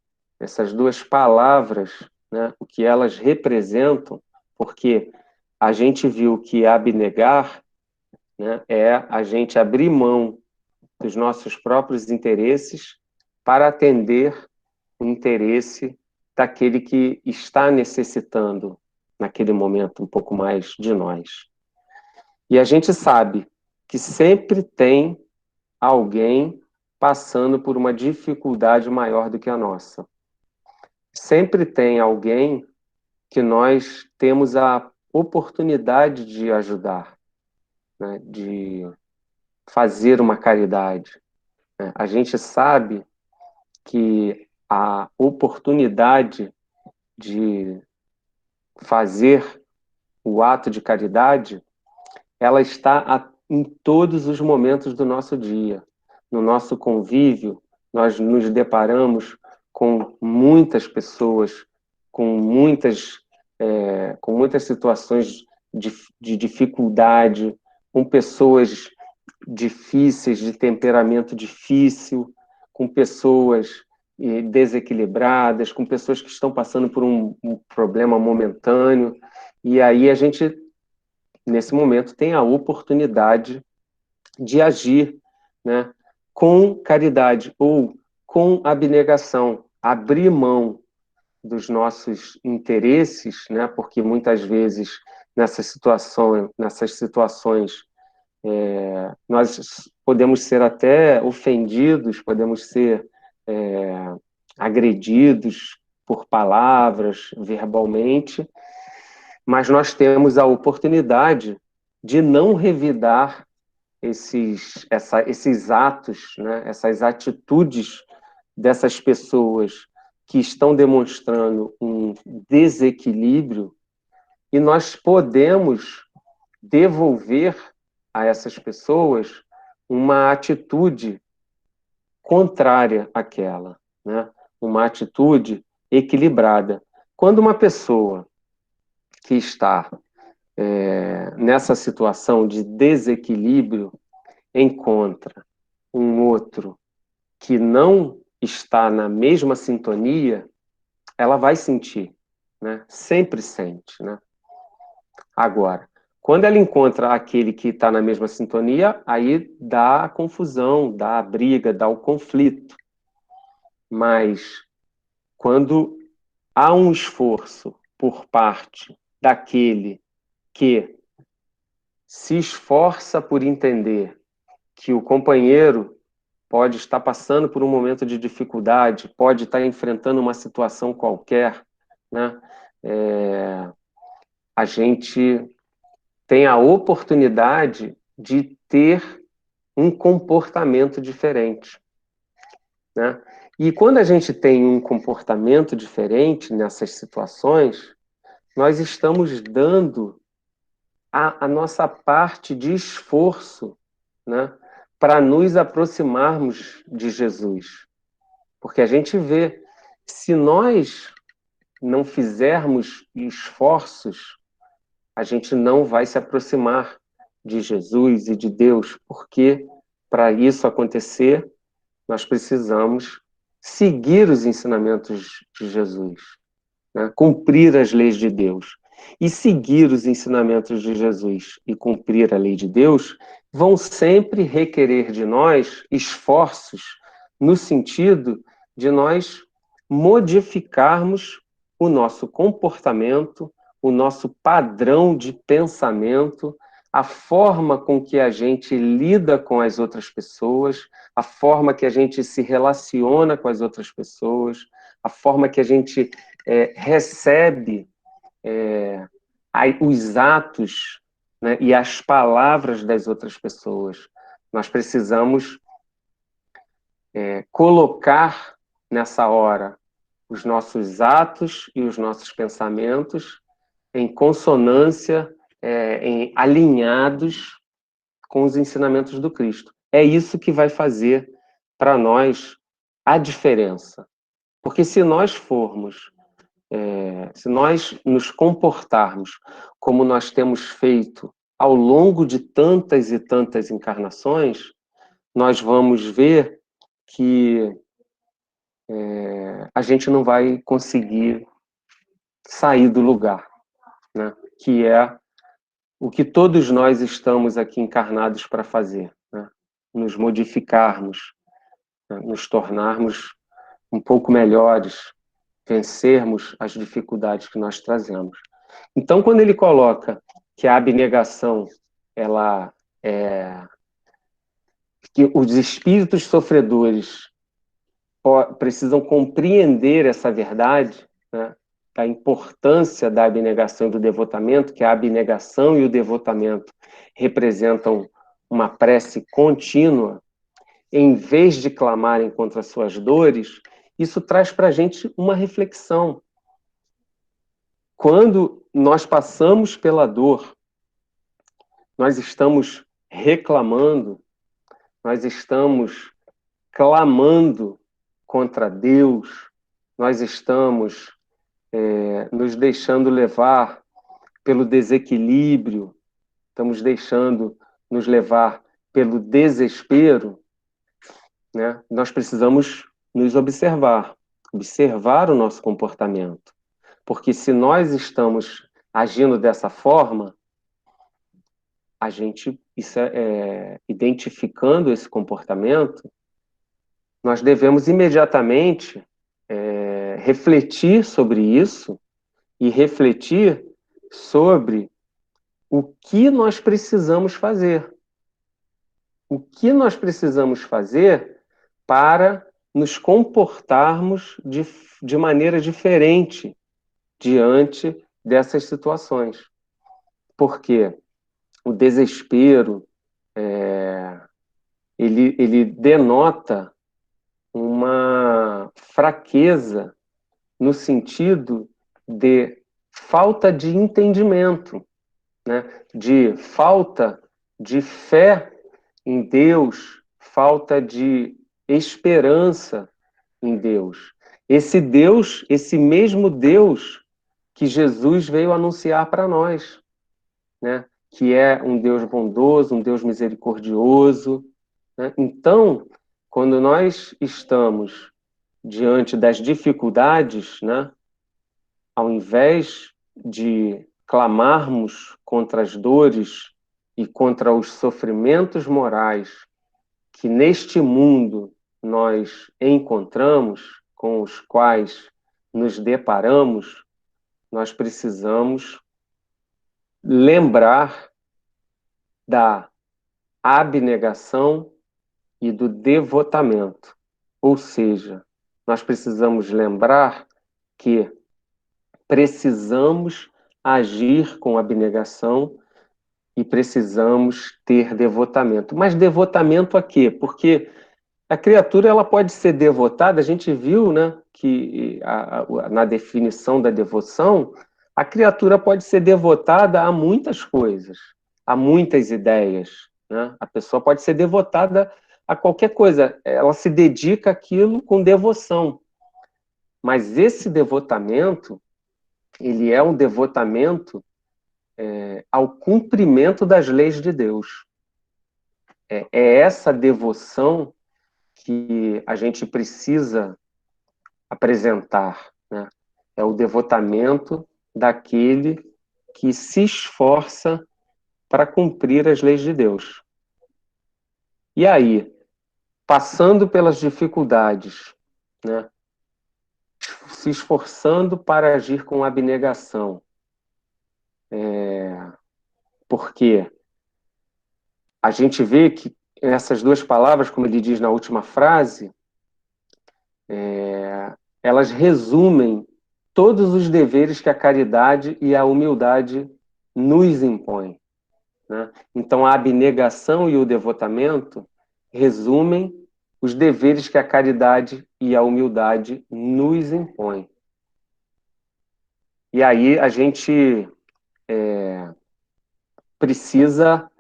duas palavras, né, o que elas representam, porque a gente viu que abnegar, né, é a gente abrir mão dos nossos próprios interesses para atender o interesse daquele que está necessitando, naquele momento, um pouco mais de nós. E a gente sabe que sempre tem alguém passando por uma dificuldade maior do que a nossa. Sempre tem alguém que nós temos a oportunidade de ajudar, né, de fazer uma caridade. A gente sabe que a oportunidade de fazer o ato de caridade, ela está em todos os momentos do nosso dia. No nosso convívio, nós nos deparamos com muitas pessoas, com muitas situações de dificuldade, com pessoas difíceis, de temperamento difícil, com pessoas desequilibradas, com pessoas que estão passando por um problema momentâneo. E aí a gente, nesse momento, tem a oportunidade de agir, né, com caridade ou com abnegação, abrir mão dos nossos interesses, né, porque muitas vezes nessas situações nós podemos ser até ofendidos, podemos ser agredidos por palavras, verbalmente, mas nós temos a oportunidade de não revidar esses atos, né, essas atitudes dessas pessoas que estão demonstrando um desequilíbrio, e nós podemos devolver a essas pessoas uma atitude contrária àquela, né? Uma atitude equilibrada. Quando uma pessoa que está nessa situação de desequilíbrio encontra um outro que não está na mesma sintonia, ela vai sentir, né? Sempre sente, né? Agora, quando ela encontra aquele que está na mesma sintonia, aí dá a confusão, dá a briga, dá o conflito. Mas quando há um esforço por parte daquele que se esforça por entender que o companheiro pode estar passando por um momento de dificuldade, pode estar enfrentando uma situação qualquer, né? A gente tem a oportunidade de ter um comportamento diferente, né? E quando a gente tem um comportamento diferente nessas situações, nós estamos dando a nossa parte de esforço, né, para nos aproximarmos de Jesus. Porque a gente vê, se nós não fizermos esforços, a gente não vai se aproximar de Jesus e de Deus, porque para isso acontecer, nós precisamos seguir os ensinamentos de Jesus, né? Cumprir as leis de Deus. E seguir os ensinamentos de Jesus e cumprir a lei de Deus vão sempre requerer de nós esforços no sentido de nós modificarmos o nosso comportamento, o nosso padrão de pensamento, a forma com que a gente lida com as outras pessoas, a forma que a gente se relaciona com as outras pessoas, a forma que a gente recebe os atos, né, e as palavras das outras pessoas. Nós precisamos colocar nessa hora os nossos atos e os nossos pensamentos em consonância, alinhados com os ensinamentos do Cristo. É isso que vai fazer para nós a diferença. Porque se nós se nós nos comportarmos como nós temos feito ao longo de tantas e tantas encarnações, nós vamos ver que a gente não vai conseguir sair do lugar, né? Que é o que todos nós estamos aqui encarnados para fazer, né? Nos modificarmos, né? Nos tornarmos um pouco melhores, vencermos as dificuldades que nós trazemos. Então, quando ele coloca que a abnegação, ela que os espíritos sofredores precisam compreender essa verdade, né, da importância da abnegação e do devotamento, que a abnegação e o devotamento representam uma prece contínua, em vez de clamarem contra suas dores, isso traz para a gente uma reflexão. Quando nós passamos pela dor, nós estamos reclamando, nós estamos clamando contra Deus, nós estamos nos deixando levar pelo desequilíbrio, estamos deixando nos levar pelo desespero, né? Nós precisamos nos observar o nosso comportamento. Porque se nós estamos agindo dessa forma, a gente, identificando esse comportamento, nós devemos imediatamente refletir sobre isso e refletir sobre o que nós precisamos fazer. O que nós precisamos fazer para nos comportarmos de maneira diferente diante dessas situações. Porque o desespero, ele denota uma fraqueza no sentido de falta de entendimento, né? De falta de fé em Deus, falta de esperança em Deus. Esse Deus, esse mesmo Deus que Jesus veio anunciar para nós, né? Que é um Deus bondoso, um Deus misericordioso, né? Então, quando nós estamos diante das dificuldades, né? Ao invés de clamarmos contra as dores e contra os sofrimentos morais que neste mundo nós encontramos, com os quais nos deparamos, nós precisamos lembrar da abnegação e do devotamento. Ou seja, nós precisamos lembrar que precisamos agir com abnegação e precisamos ter devotamento. Mas devotamento a quê? Porque a criatura ela pode ser devotada, a gente viu, né, que na definição da devoção, a criatura pode ser devotada a muitas coisas, a muitas ideias, né? A pessoa pode ser devotada a qualquer coisa, ela se dedica àquilo com devoção. Mas esse devotamento, ele é um devotamento ao cumprimento das leis de Deus. É essa devoção que a gente precisa apresentar, né? É o devotamento daquele que se esforça para cumprir as leis de Deus. E aí, passando pelas dificuldades, né? Se esforçando para agir com abnegação, porque a gente vê que essas duas palavras, como ele diz na última frase, elas resumem todos os deveres que a caridade e a humildade nos impõem, né? Então, a abnegação e o devotamento resumem os deveres que a caridade e a humildade nos impõem. E aí a gente precisa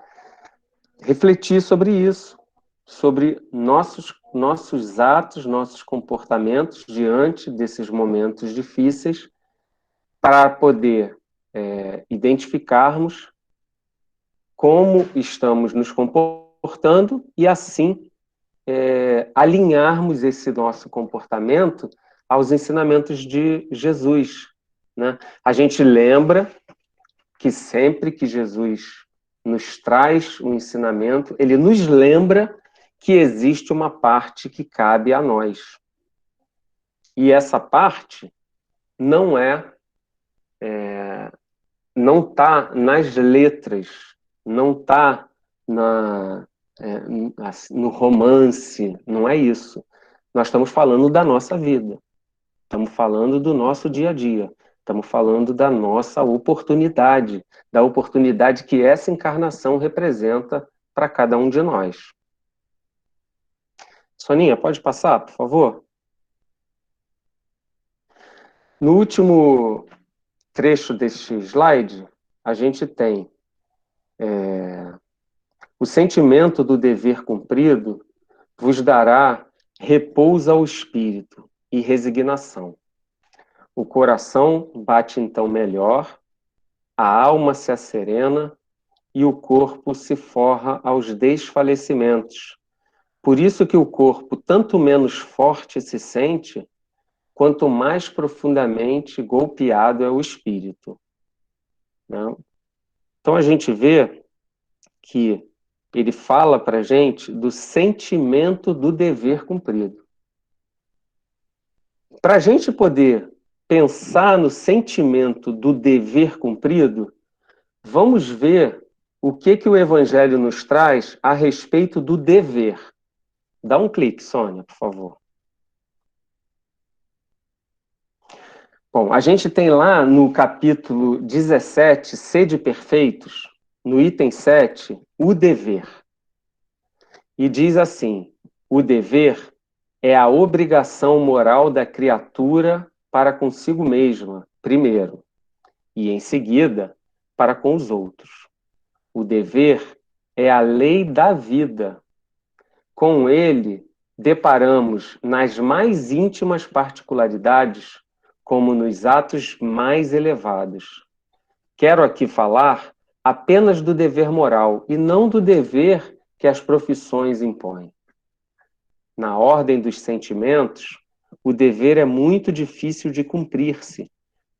refletir sobre isso, sobre nossos atos, nossos comportamentos diante desses momentos difíceis, para poder identificarmos como estamos nos comportando e, assim, alinharmos esse nosso comportamento aos ensinamentos de Jesus, né? A gente lembra que sempre que Jesus nos traz um ensinamento, ele nos lembra que existe uma parte que cabe a nós. E essa parte não não está nas letras, não está no romance, não é isso. Nós estamos falando da nossa vida, estamos falando do nosso dia a dia, estamos falando da nossa oportunidade, da oportunidade que essa encarnação representa para cada um de nós. Soninha, pode passar, por favor? No último trecho deste slide, a gente tem o sentimento do dever cumprido vos dará repouso ao espírito e resignação. O coração bate então melhor, a alma se asserena e o corpo se forra aos desfalecimentos. Por isso que o corpo tanto menos forte se sente, quanto mais profundamente golpeado é o espírito. Não? Então a gente vê que ele fala para a gente do sentimento do dever cumprido. Para a gente poder pensar no sentimento do dever cumprido, vamos ver o que o Evangelho nos traz a respeito do dever. Dá um clique, Sônia, por favor. Bom, a gente tem lá no capítulo 17, Sede Perfeitos, no item 7, o dever. E diz assim: o dever é a obrigação moral da criatura para consigo mesma, primeiro, e em seguida, para com os outros. O dever é a lei da vida. Com ele, deparamos nas mais íntimas particularidades, como nos atos mais elevados. Quero aqui falar apenas do dever moral e não do dever que as profissões impõem. Na ordem dos sentimentos, o dever é muito difícil de cumprir-se,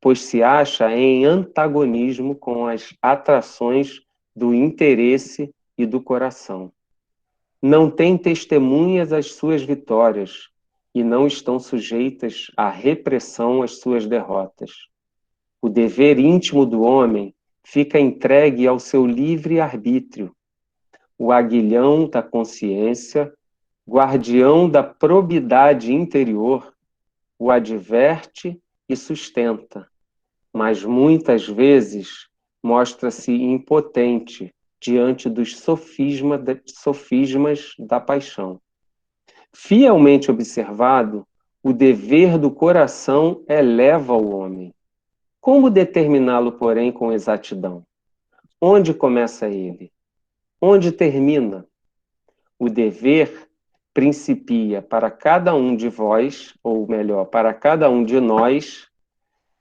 pois se acha em antagonismo com as atrações do interesse e do coração. Não tem testemunhas as suas vitórias e não estão sujeitas à repressão as suas derrotas. O dever íntimo do homem fica entregue ao seu livre arbítrio. O aguilhão da consciência, guardião da probidade interior, o adverte e sustenta, mas muitas vezes mostra-se impotente diante dos sofismas da paixão. Fielmente observado, o dever do coração eleva o homem. Como determiná-lo, porém, com exatidão? Onde começa ele? Onde termina? O dever principia para cada um de vós, ou melhor, para cada um de nós,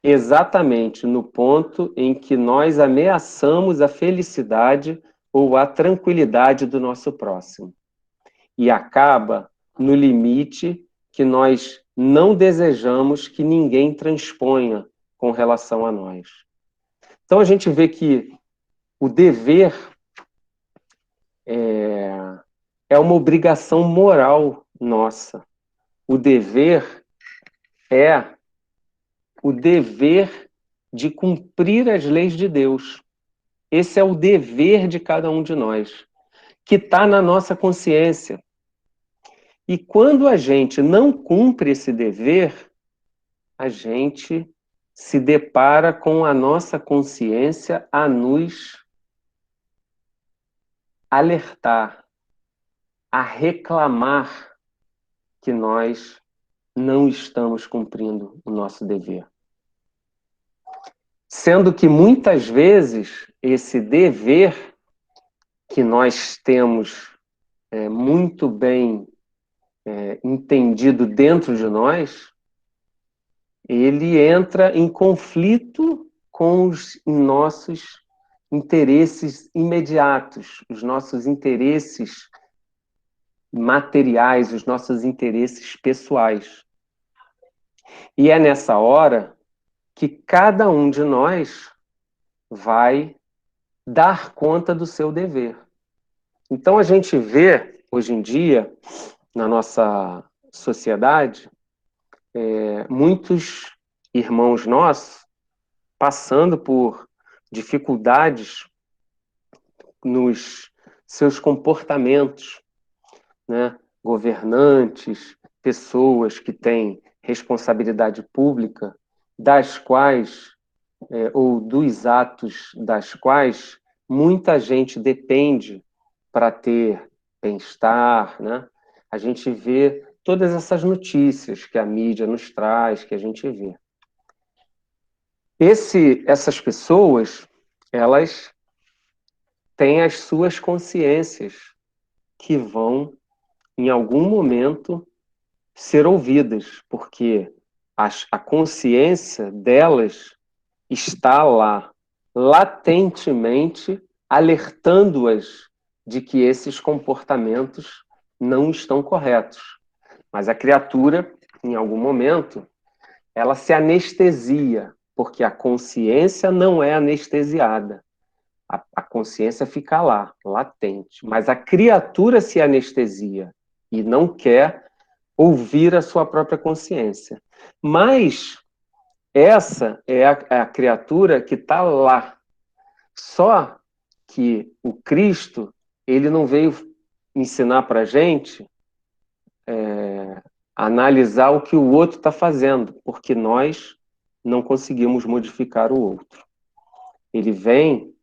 exatamente no ponto em que nós ameaçamos a felicidade ou a tranquilidade do nosso próximo. E acaba no limite que nós não desejamos que ninguém transponha com relação a nós. Então a gente vê que o dever é uma obrigação moral nossa. O dever é o dever de cumprir as leis de Deus. Esse é o dever de cada um de nós, que está na nossa consciência. E quando a gente não cumpre esse dever, a gente se depara com a nossa consciência a nos alertar, a reclamar que nós não estamos cumprindo o nosso dever. Sendo que muitas vezes esse dever que nós temos muito bem entendido dentro de nós, ele entra em conflito com os nossos interesses imediatos, os nossos interesses materiais, os nossos interesses pessoais. E é nessa hora que cada um de nós vai dar conta do seu dever. Então a gente vê, hoje em dia, na nossa sociedade, muitos irmãos nossos passando por dificuldades nos seus comportamentos, né? Governantes, pessoas que têm responsabilidade pública, das quais, ou dos atos das quais, muita gente depende para ter bem-estar, né? A gente vê todas essas notícias que a mídia nos traz, que a gente vê. Essas pessoas, elas têm as suas consciências que vão, em algum momento, ser ouvidas, porque a consciência delas está lá, latentemente, alertando-as de que esses comportamentos não estão corretos. Mas a criatura, em algum momento, ela se anestesia, porque a consciência não é anestesiada. A consciência fica lá, latente. Mas a criatura se anestesia e não quer ouvir a sua própria consciência. Mas essa é a criatura que está lá. Só que o Cristo, ele não veio ensinar para a gente analisar o que o outro está fazendo, porque nós não conseguimos modificar o outro. Ele vem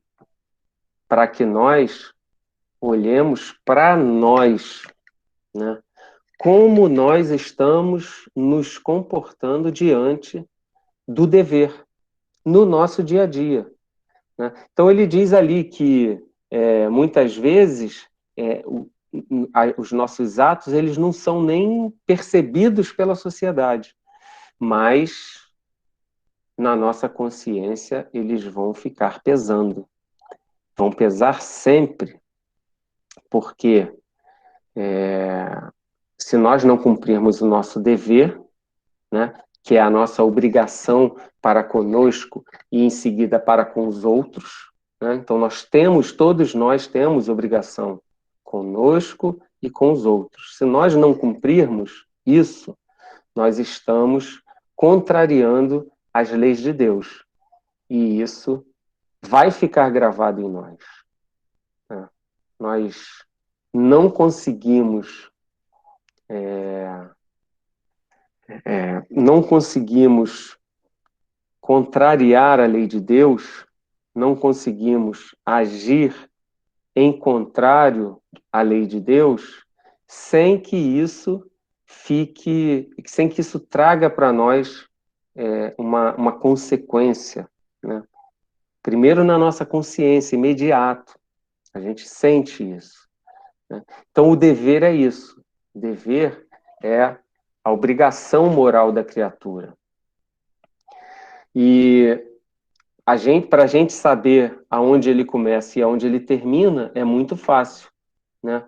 para que nós olhemos para nós, né? Como nós estamos nos comportando diante do dever, no nosso dia a dia, né? Então ele diz ali que muitas vezes, os nossos atos, eles não são nem percebidos pela sociedade, mas na nossa consciência eles vão ficar pesando. Vão pesar sempre, porque se nós não cumprirmos o nosso dever, né, que é a nossa obrigação para conosco e em seguida para com os outros, né, então todos nós temos obrigação conosco e com os outros. Se nós não cumprirmos isso, nós estamos contrariando as leis de Deus. E isso vai ficar gravado em nós. Né? Nós não conseguimos contrariar a lei de Deus, não conseguimos agir em contrário à lei de Deus, sem que isso traga para nós uma consequência, né? Primeiro na nossa consciência, imediato, a gente sente isso, né? Então o dever é isso, o dever é a obrigação moral da criatura. E para a gente saber aonde ele começa e aonde ele termina, é muito fácil, né?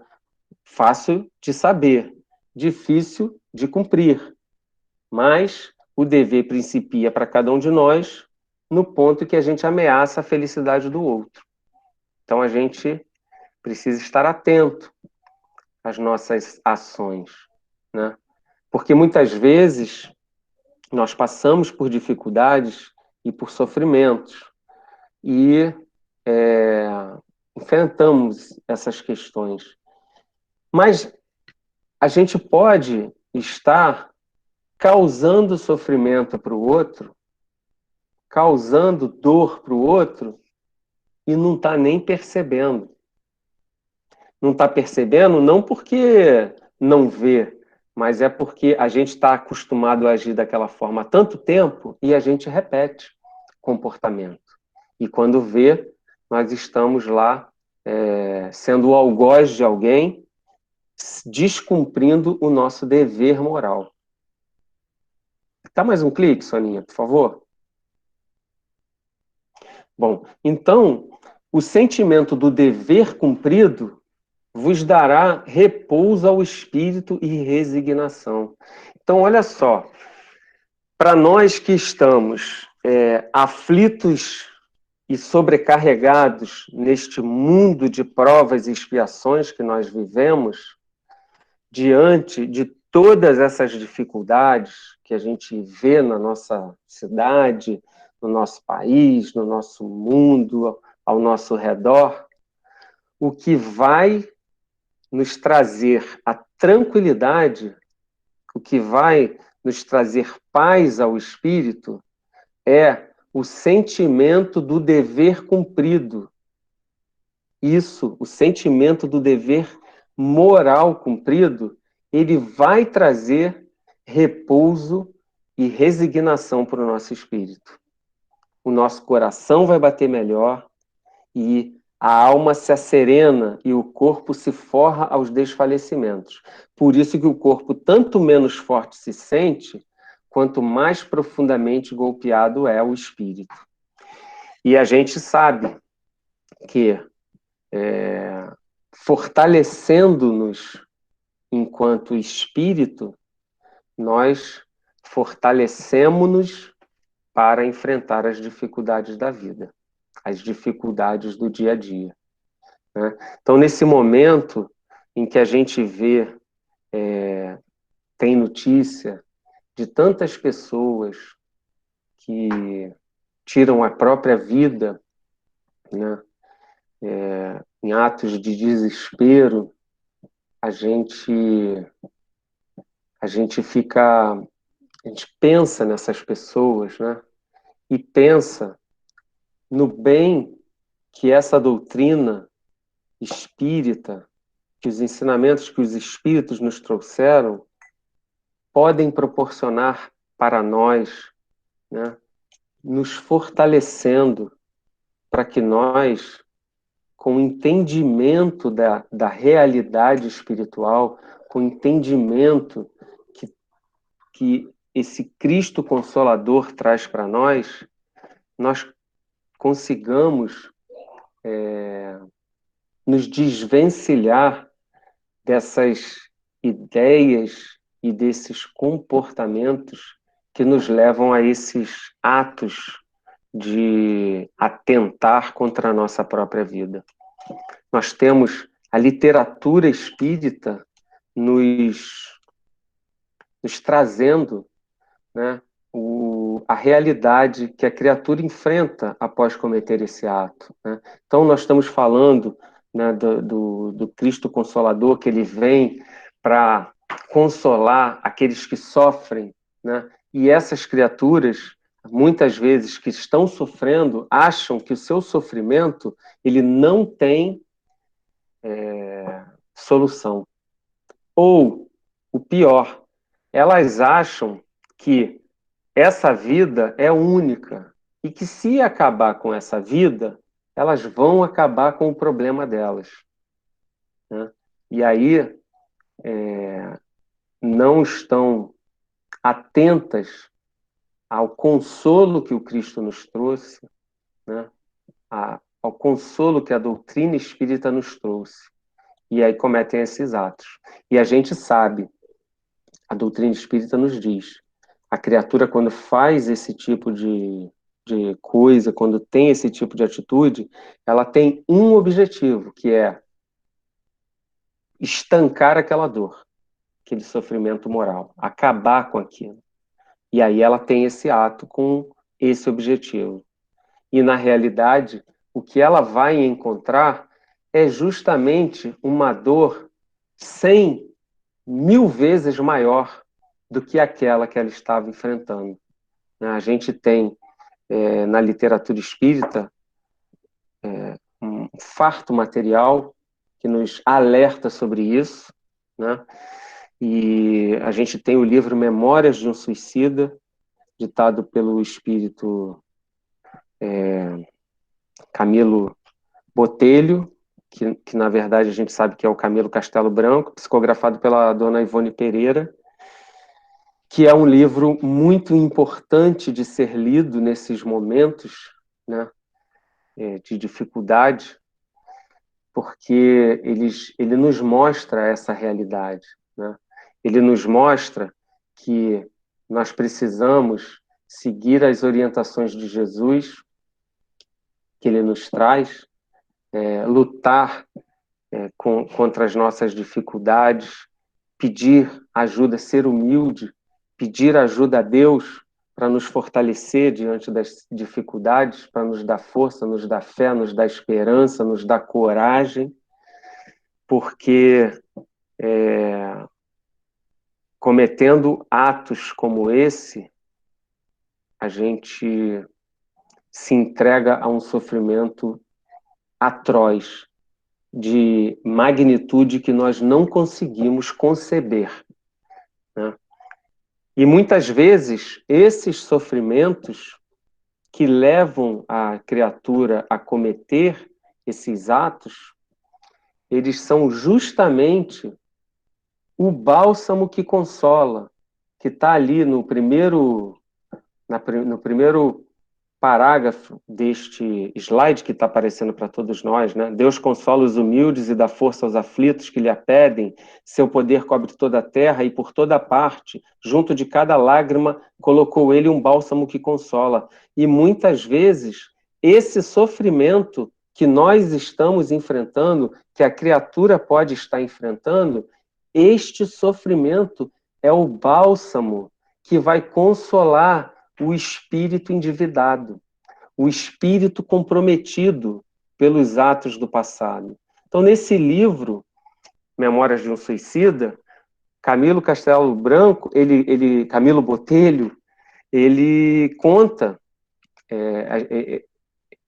Fácil de saber, difícil de cumprir. Mas o dever principia para cada um de nós no ponto que a gente ameaça a felicidade do outro. Então a gente precisa estar atento às nossas ações, né? Porque muitas vezes nós passamos por dificuldades e por sofrimentos e enfrentamos essas questões. Mas a gente pode estar causando sofrimento para o outro, causando dor para o outro, e não está nem percebendo. Não está percebendo não porque não vê, mas é porque a gente está acostumado a agir daquela forma há tanto tempo e a gente repete comportamento. E quando vê, nós estamos lá sendo o algoz de alguém, descumprindo o nosso dever moral. Dá mais um clique, Soninha, por favor? Bom, então, o sentimento do dever cumprido vos dará repouso ao espírito e resignação. Então, olha só, para nós que estamos aflitos e sobrecarregados neste mundo de provas e expiações que nós vivemos, diante de todas essas dificuldades que a gente vê na nossa cidade, no nosso país, no nosso mundo, ao nosso redor, o que vai nos trazer a tranquilidade, o que vai nos trazer paz ao espírito, é o sentimento do dever cumprido. Isso, o sentimento do dever moral cumprido, ele vai trazer repouso e resignação para o nosso espírito. O nosso coração vai bater melhor e a alma se asserena e o corpo se forra aos desfalecimentos. Por isso que o corpo tanto menos forte se sente, quanto mais profundamente golpeado é o espírito. E a gente sabe que fortalecendo-nos enquanto espírito, nós fortalecemos-nos para enfrentar as dificuldades da vida, as dificuldades do dia a dia, né? Então, nesse momento em que a gente vê, tem notícia de tantas pessoas que tiram a própria vida, né, em atos de desespero, a gente pensa nessas pessoas, né? E pensa no bem que essa doutrina espírita, que os ensinamentos que os espíritos nos trouxeram, podem proporcionar para nós, né? Nos fortalecendo para que nós com entendimento da realidade espiritual, com entendimento que esse Cristo Consolador traz para nós consigamos nos desvencilhar dessas ideias e desses comportamentos que nos levam a esses atos de atentar contra a nossa própria vida. Nós temos a literatura espírita nos trazendo, né, a realidade que a criatura enfrenta após cometer esse ato, né? Então, nós estamos falando, né, do Cristo Consolador, que ele vem para consolar aqueles que sofrem, né? E essas criaturas, muitas vezes, que estão sofrendo, acham que o seu sofrimento ele não tem solução. Ou, o pior, elas acham que essa vida é única e que se acabar com essa vida, elas vão acabar com o problema delas, né? E aí não estão atentas ao consolo que o Cristo nos trouxe, né? Ao consolo que a doutrina espírita nos trouxe. E aí cometem esses atos. E a gente sabe, a doutrina espírita nos diz, a criatura, quando faz esse tipo de coisa, quando tem esse tipo de atitude, ela tem um objetivo, que é estancar aquela dor, aquele sofrimento moral, acabar com aquilo. E aí ela tem esse ato com esse objetivo. E, na realidade, o que ela vai encontrar é justamente uma dor 100 mil vezes maior do que aquela que ela estava enfrentando. A gente tem, na literatura espírita, um farto material que nos alerta sobre isso, né? E a gente tem o livro Memórias de um Suicida, ditado pelo espírito Camilo Botelho, que na verdade a gente sabe que é o Camilo Castelo Branco, psicografado pela dona Ivone Pereira, que é um livro muito importante de ser lido nesses momentos, né, de dificuldade, porque ele nos mostra essa realidade, né? Ele nos mostra que nós precisamos seguir as orientações de Jesus, que ele nos traz, lutar contra as nossas dificuldades, pedir ajuda, ser humilde, pedir ajuda a Deus para nos fortalecer diante das dificuldades, para nos dar força, nos dar fé, nos dar esperança, nos dar coragem, porque cometendo atos como esse, a gente se entrega a um sofrimento atroz, de magnitude que nós não conseguimos conceber, né? E muitas vezes esses sofrimentos que levam a criatura a cometer esses atos, eles são justamente o bálsamo que consola, que está ali no primeiro parágrafo deste slide que está aparecendo para todos nós, né? Deus consola os humildes e dá força aos aflitos que lhe a pedem, seu poder cobre toda a terra e por toda parte, junto de cada lágrima, colocou ele um bálsamo que consola. E muitas vezes, esse sofrimento que nós estamos enfrentando, que a criatura pode estar enfrentando, este sofrimento é o bálsamo que vai consolar o espírito endividado, o espírito comprometido pelos atos do passado. Então, nesse livro, Memórias de um Suicida, Camilo Castelo Branco, Camilo Botelho, ele conta,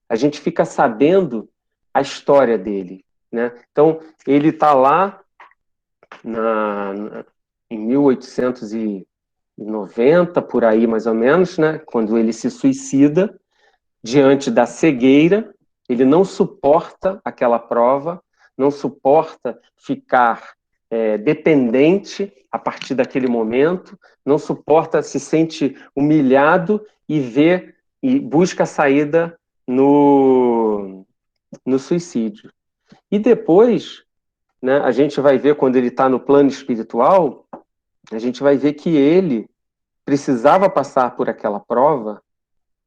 a gente fica sabendo a história dele, né? Então, ele está lá em 1890, por aí mais ou menos, né, quando ele se suicida, diante da cegueira, Ele não suporta aquela prova, não suporta ficar dependente a partir daquele momento, não suporta, se sente humilhado e busca a saída no suicídio. E depois, né, a gente vai ver, quando ele está no plano espiritual, a gente vai ver que ele precisava passar por aquela prova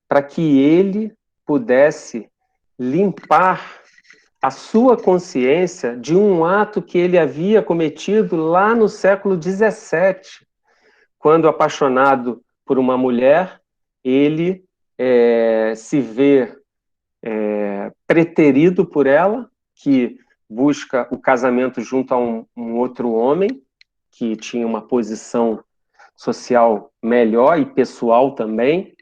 para que ele pudesse limpar a sua consciência de um ato que ele havia cometido lá no século XVII, quando, apaixonado por uma mulher, ele se vê preterido por ela, que busca o casamento junto a um outro homem, que tinha uma posição social melhor e pessoal também,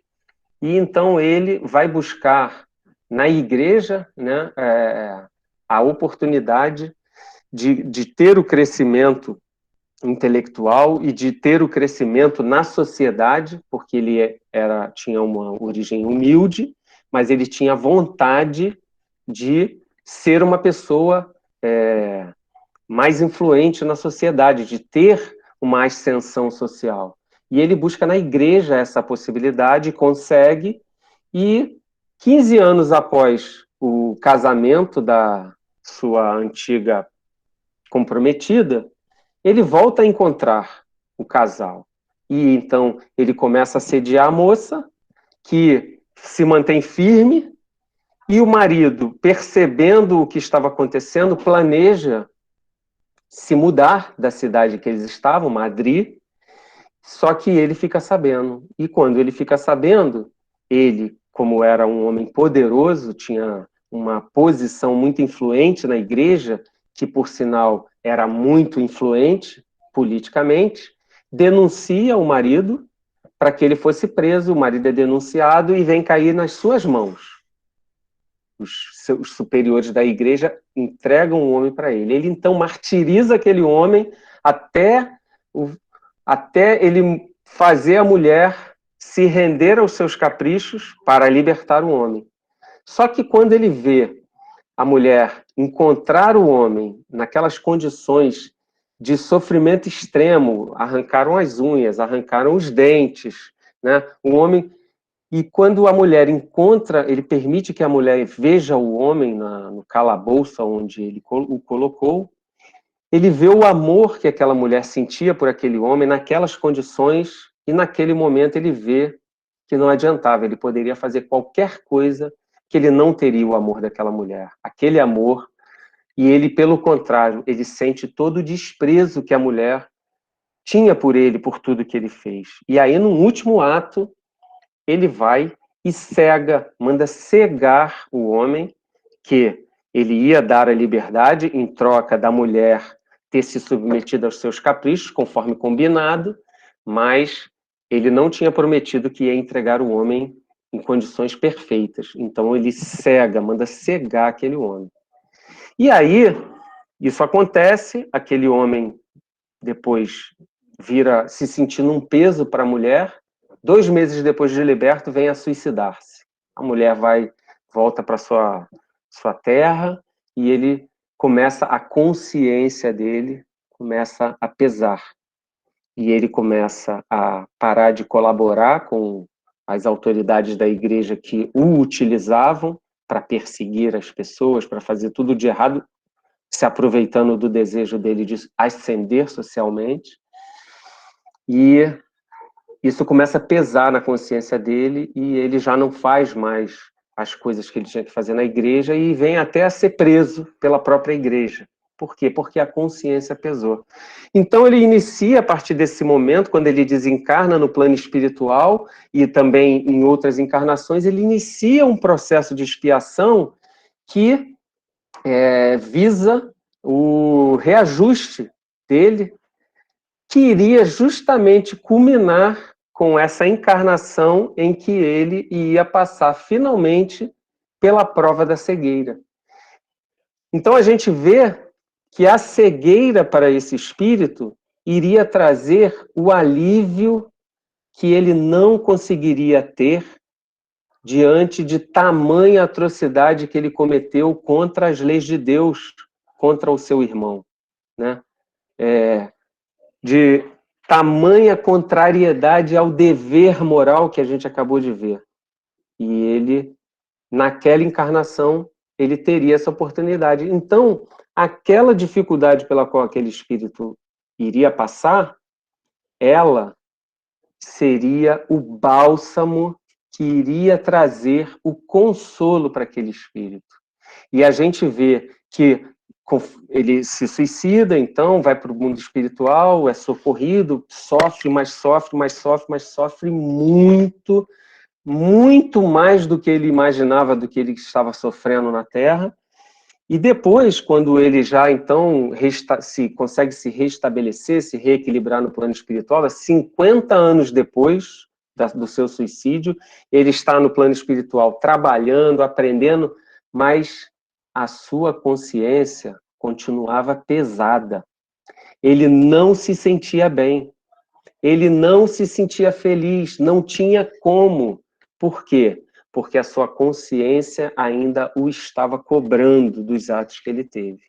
e então ele vai buscar na igreja, né, a oportunidade de ter o crescimento intelectual e de ter o crescimento na sociedade, porque ele tinha uma origem humilde, mas ele tinha vontade de ser uma pessoa mais influente na sociedade, de ter uma ascensão social. E ele busca na igreja essa possibilidade, consegue, e 15 anos após o casamento da sua antiga comprometida, ele volta a encontrar o casal. E então ele começa a assediar a moça, que se mantém firme, e o marido, percebendo o que estava acontecendo, planeja se mudar da cidade que eles estavam, Madrid, só que ele fica sabendo. E quando ele fica sabendo, ele, como era um homem poderoso, tinha uma posição muito influente na igreja, que, por sinal, era muito influente politicamente, denuncia o marido para que ele fosse preso. O marido é denunciado e vem cair nas suas mãos. Os superiores da igreja entregam o homem para ele. Ele, então, martiriza aquele homem até ele fazer a mulher se render aos seus caprichos para libertar o homem. Só que quando ele vê a mulher encontrar o homem naquelas condições de sofrimento extremo, arrancaram as unhas, arrancaram os dentes, né? O homem... E quando a mulher encontra, ele permite que a mulher veja o homem no calabouço onde ele o colocou, ele vê o amor que aquela mulher sentia por aquele homem naquelas condições, e naquele momento ele vê que não adiantava, ele poderia fazer qualquer coisa, que ele não teria o amor daquela mulher, aquele amor, e ele, pelo contrário, ele sente todo o desprezo que a mulher tinha por ele, por tudo que ele fez. E aí, no último ato, ele vai e manda cegar o homem, que ele ia dar a liberdade em troca da mulher ter se submetido aos seus caprichos, conforme combinado, mas ele não tinha prometido que ia entregar o homem em condições perfeitas. Então ele manda cegar aquele homem. E aí, isso acontece, aquele homem depois vira se sentindo um peso para a mulher. 2 meses depois de liberto, vem a suicidar-se. A mulher volta para sua terra, e ele a consciência dele começa a pesar. E ele começa a parar de colaborar com as autoridades da igreja que o utilizavam para perseguir as pessoas, para fazer tudo de errado, se aproveitando do desejo dele de ascender socialmente. E isso começa a pesar na consciência dele, e ele já não faz mais as coisas que ele tinha que fazer na igreja, e vem até a ser preso pela própria igreja. Por quê? Porque a consciência pesou. Então ele inicia, a partir desse momento, quando ele desencarna no plano espiritual, e também em outras encarnações, ele inicia um processo de expiação que visa o reajuste dele, que iria justamente culminar com essa encarnação em que ele ia passar finalmente pela prova da cegueira. Então a gente vê que a cegueira para esse espírito iria trazer o alívio que ele não conseguiria ter diante de tamanha atrocidade que ele cometeu contra as leis de Deus, contra o seu irmão, né? De tamanha contrariedade ao dever moral que a gente acabou de ver. E ele, naquela encarnação, ele teria essa oportunidade. Então, aquela dificuldade pela qual aquele espírito iria passar, ela seria o bálsamo que iria trazer o consolo para aquele espírito. E a gente vê que ele se suicida, então vai para o mundo espiritual, é socorrido, sofre, mas sofre, mas sofre, mas sofre muito, muito mais do que ele imaginava, do que ele estava sofrendo na Terra. E depois, quando ele já, então, consegue se restabelecer, se reequilibrar no plano espiritual, 50 anos depois do seu suicídio, ele está no plano espiritual trabalhando, aprendendo, mas a sua consciência continuava pesada. Ele não se sentia bem. Ele não se sentia feliz, não tinha como. Por quê? Porque a sua consciência ainda o estava cobrando dos atos que ele teve.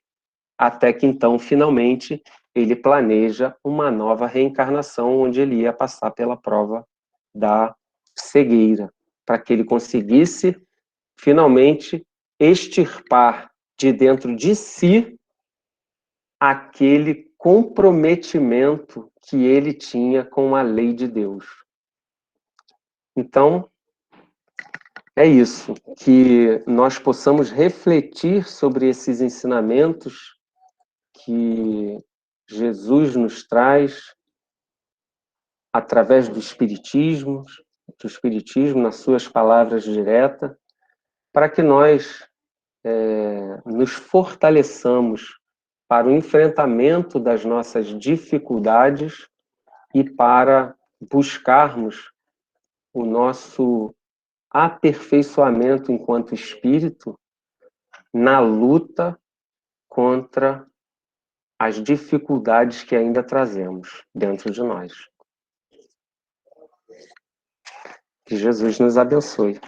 Até que, então, finalmente, ele planeja uma nova reencarnação, onde ele ia passar pela prova da cegueira, para que ele conseguisse, finalmente, extirpar de dentro de si aquele comprometimento que ele tinha com a lei de Deus. Então, é isso, que nós possamos refletir sobre esses ensinamentos que Jesus nos traz através do Espiritismo nas suas palavras diretas, para que nós nos fortaleçamos para o enfrentamento das nossas dificuldades e para buscarmos o nosso aperfeiçoamento enquanto espírito na luta contra as dificuldades que ainda trazemos dentro de nós. Que Jesus nos abençoe.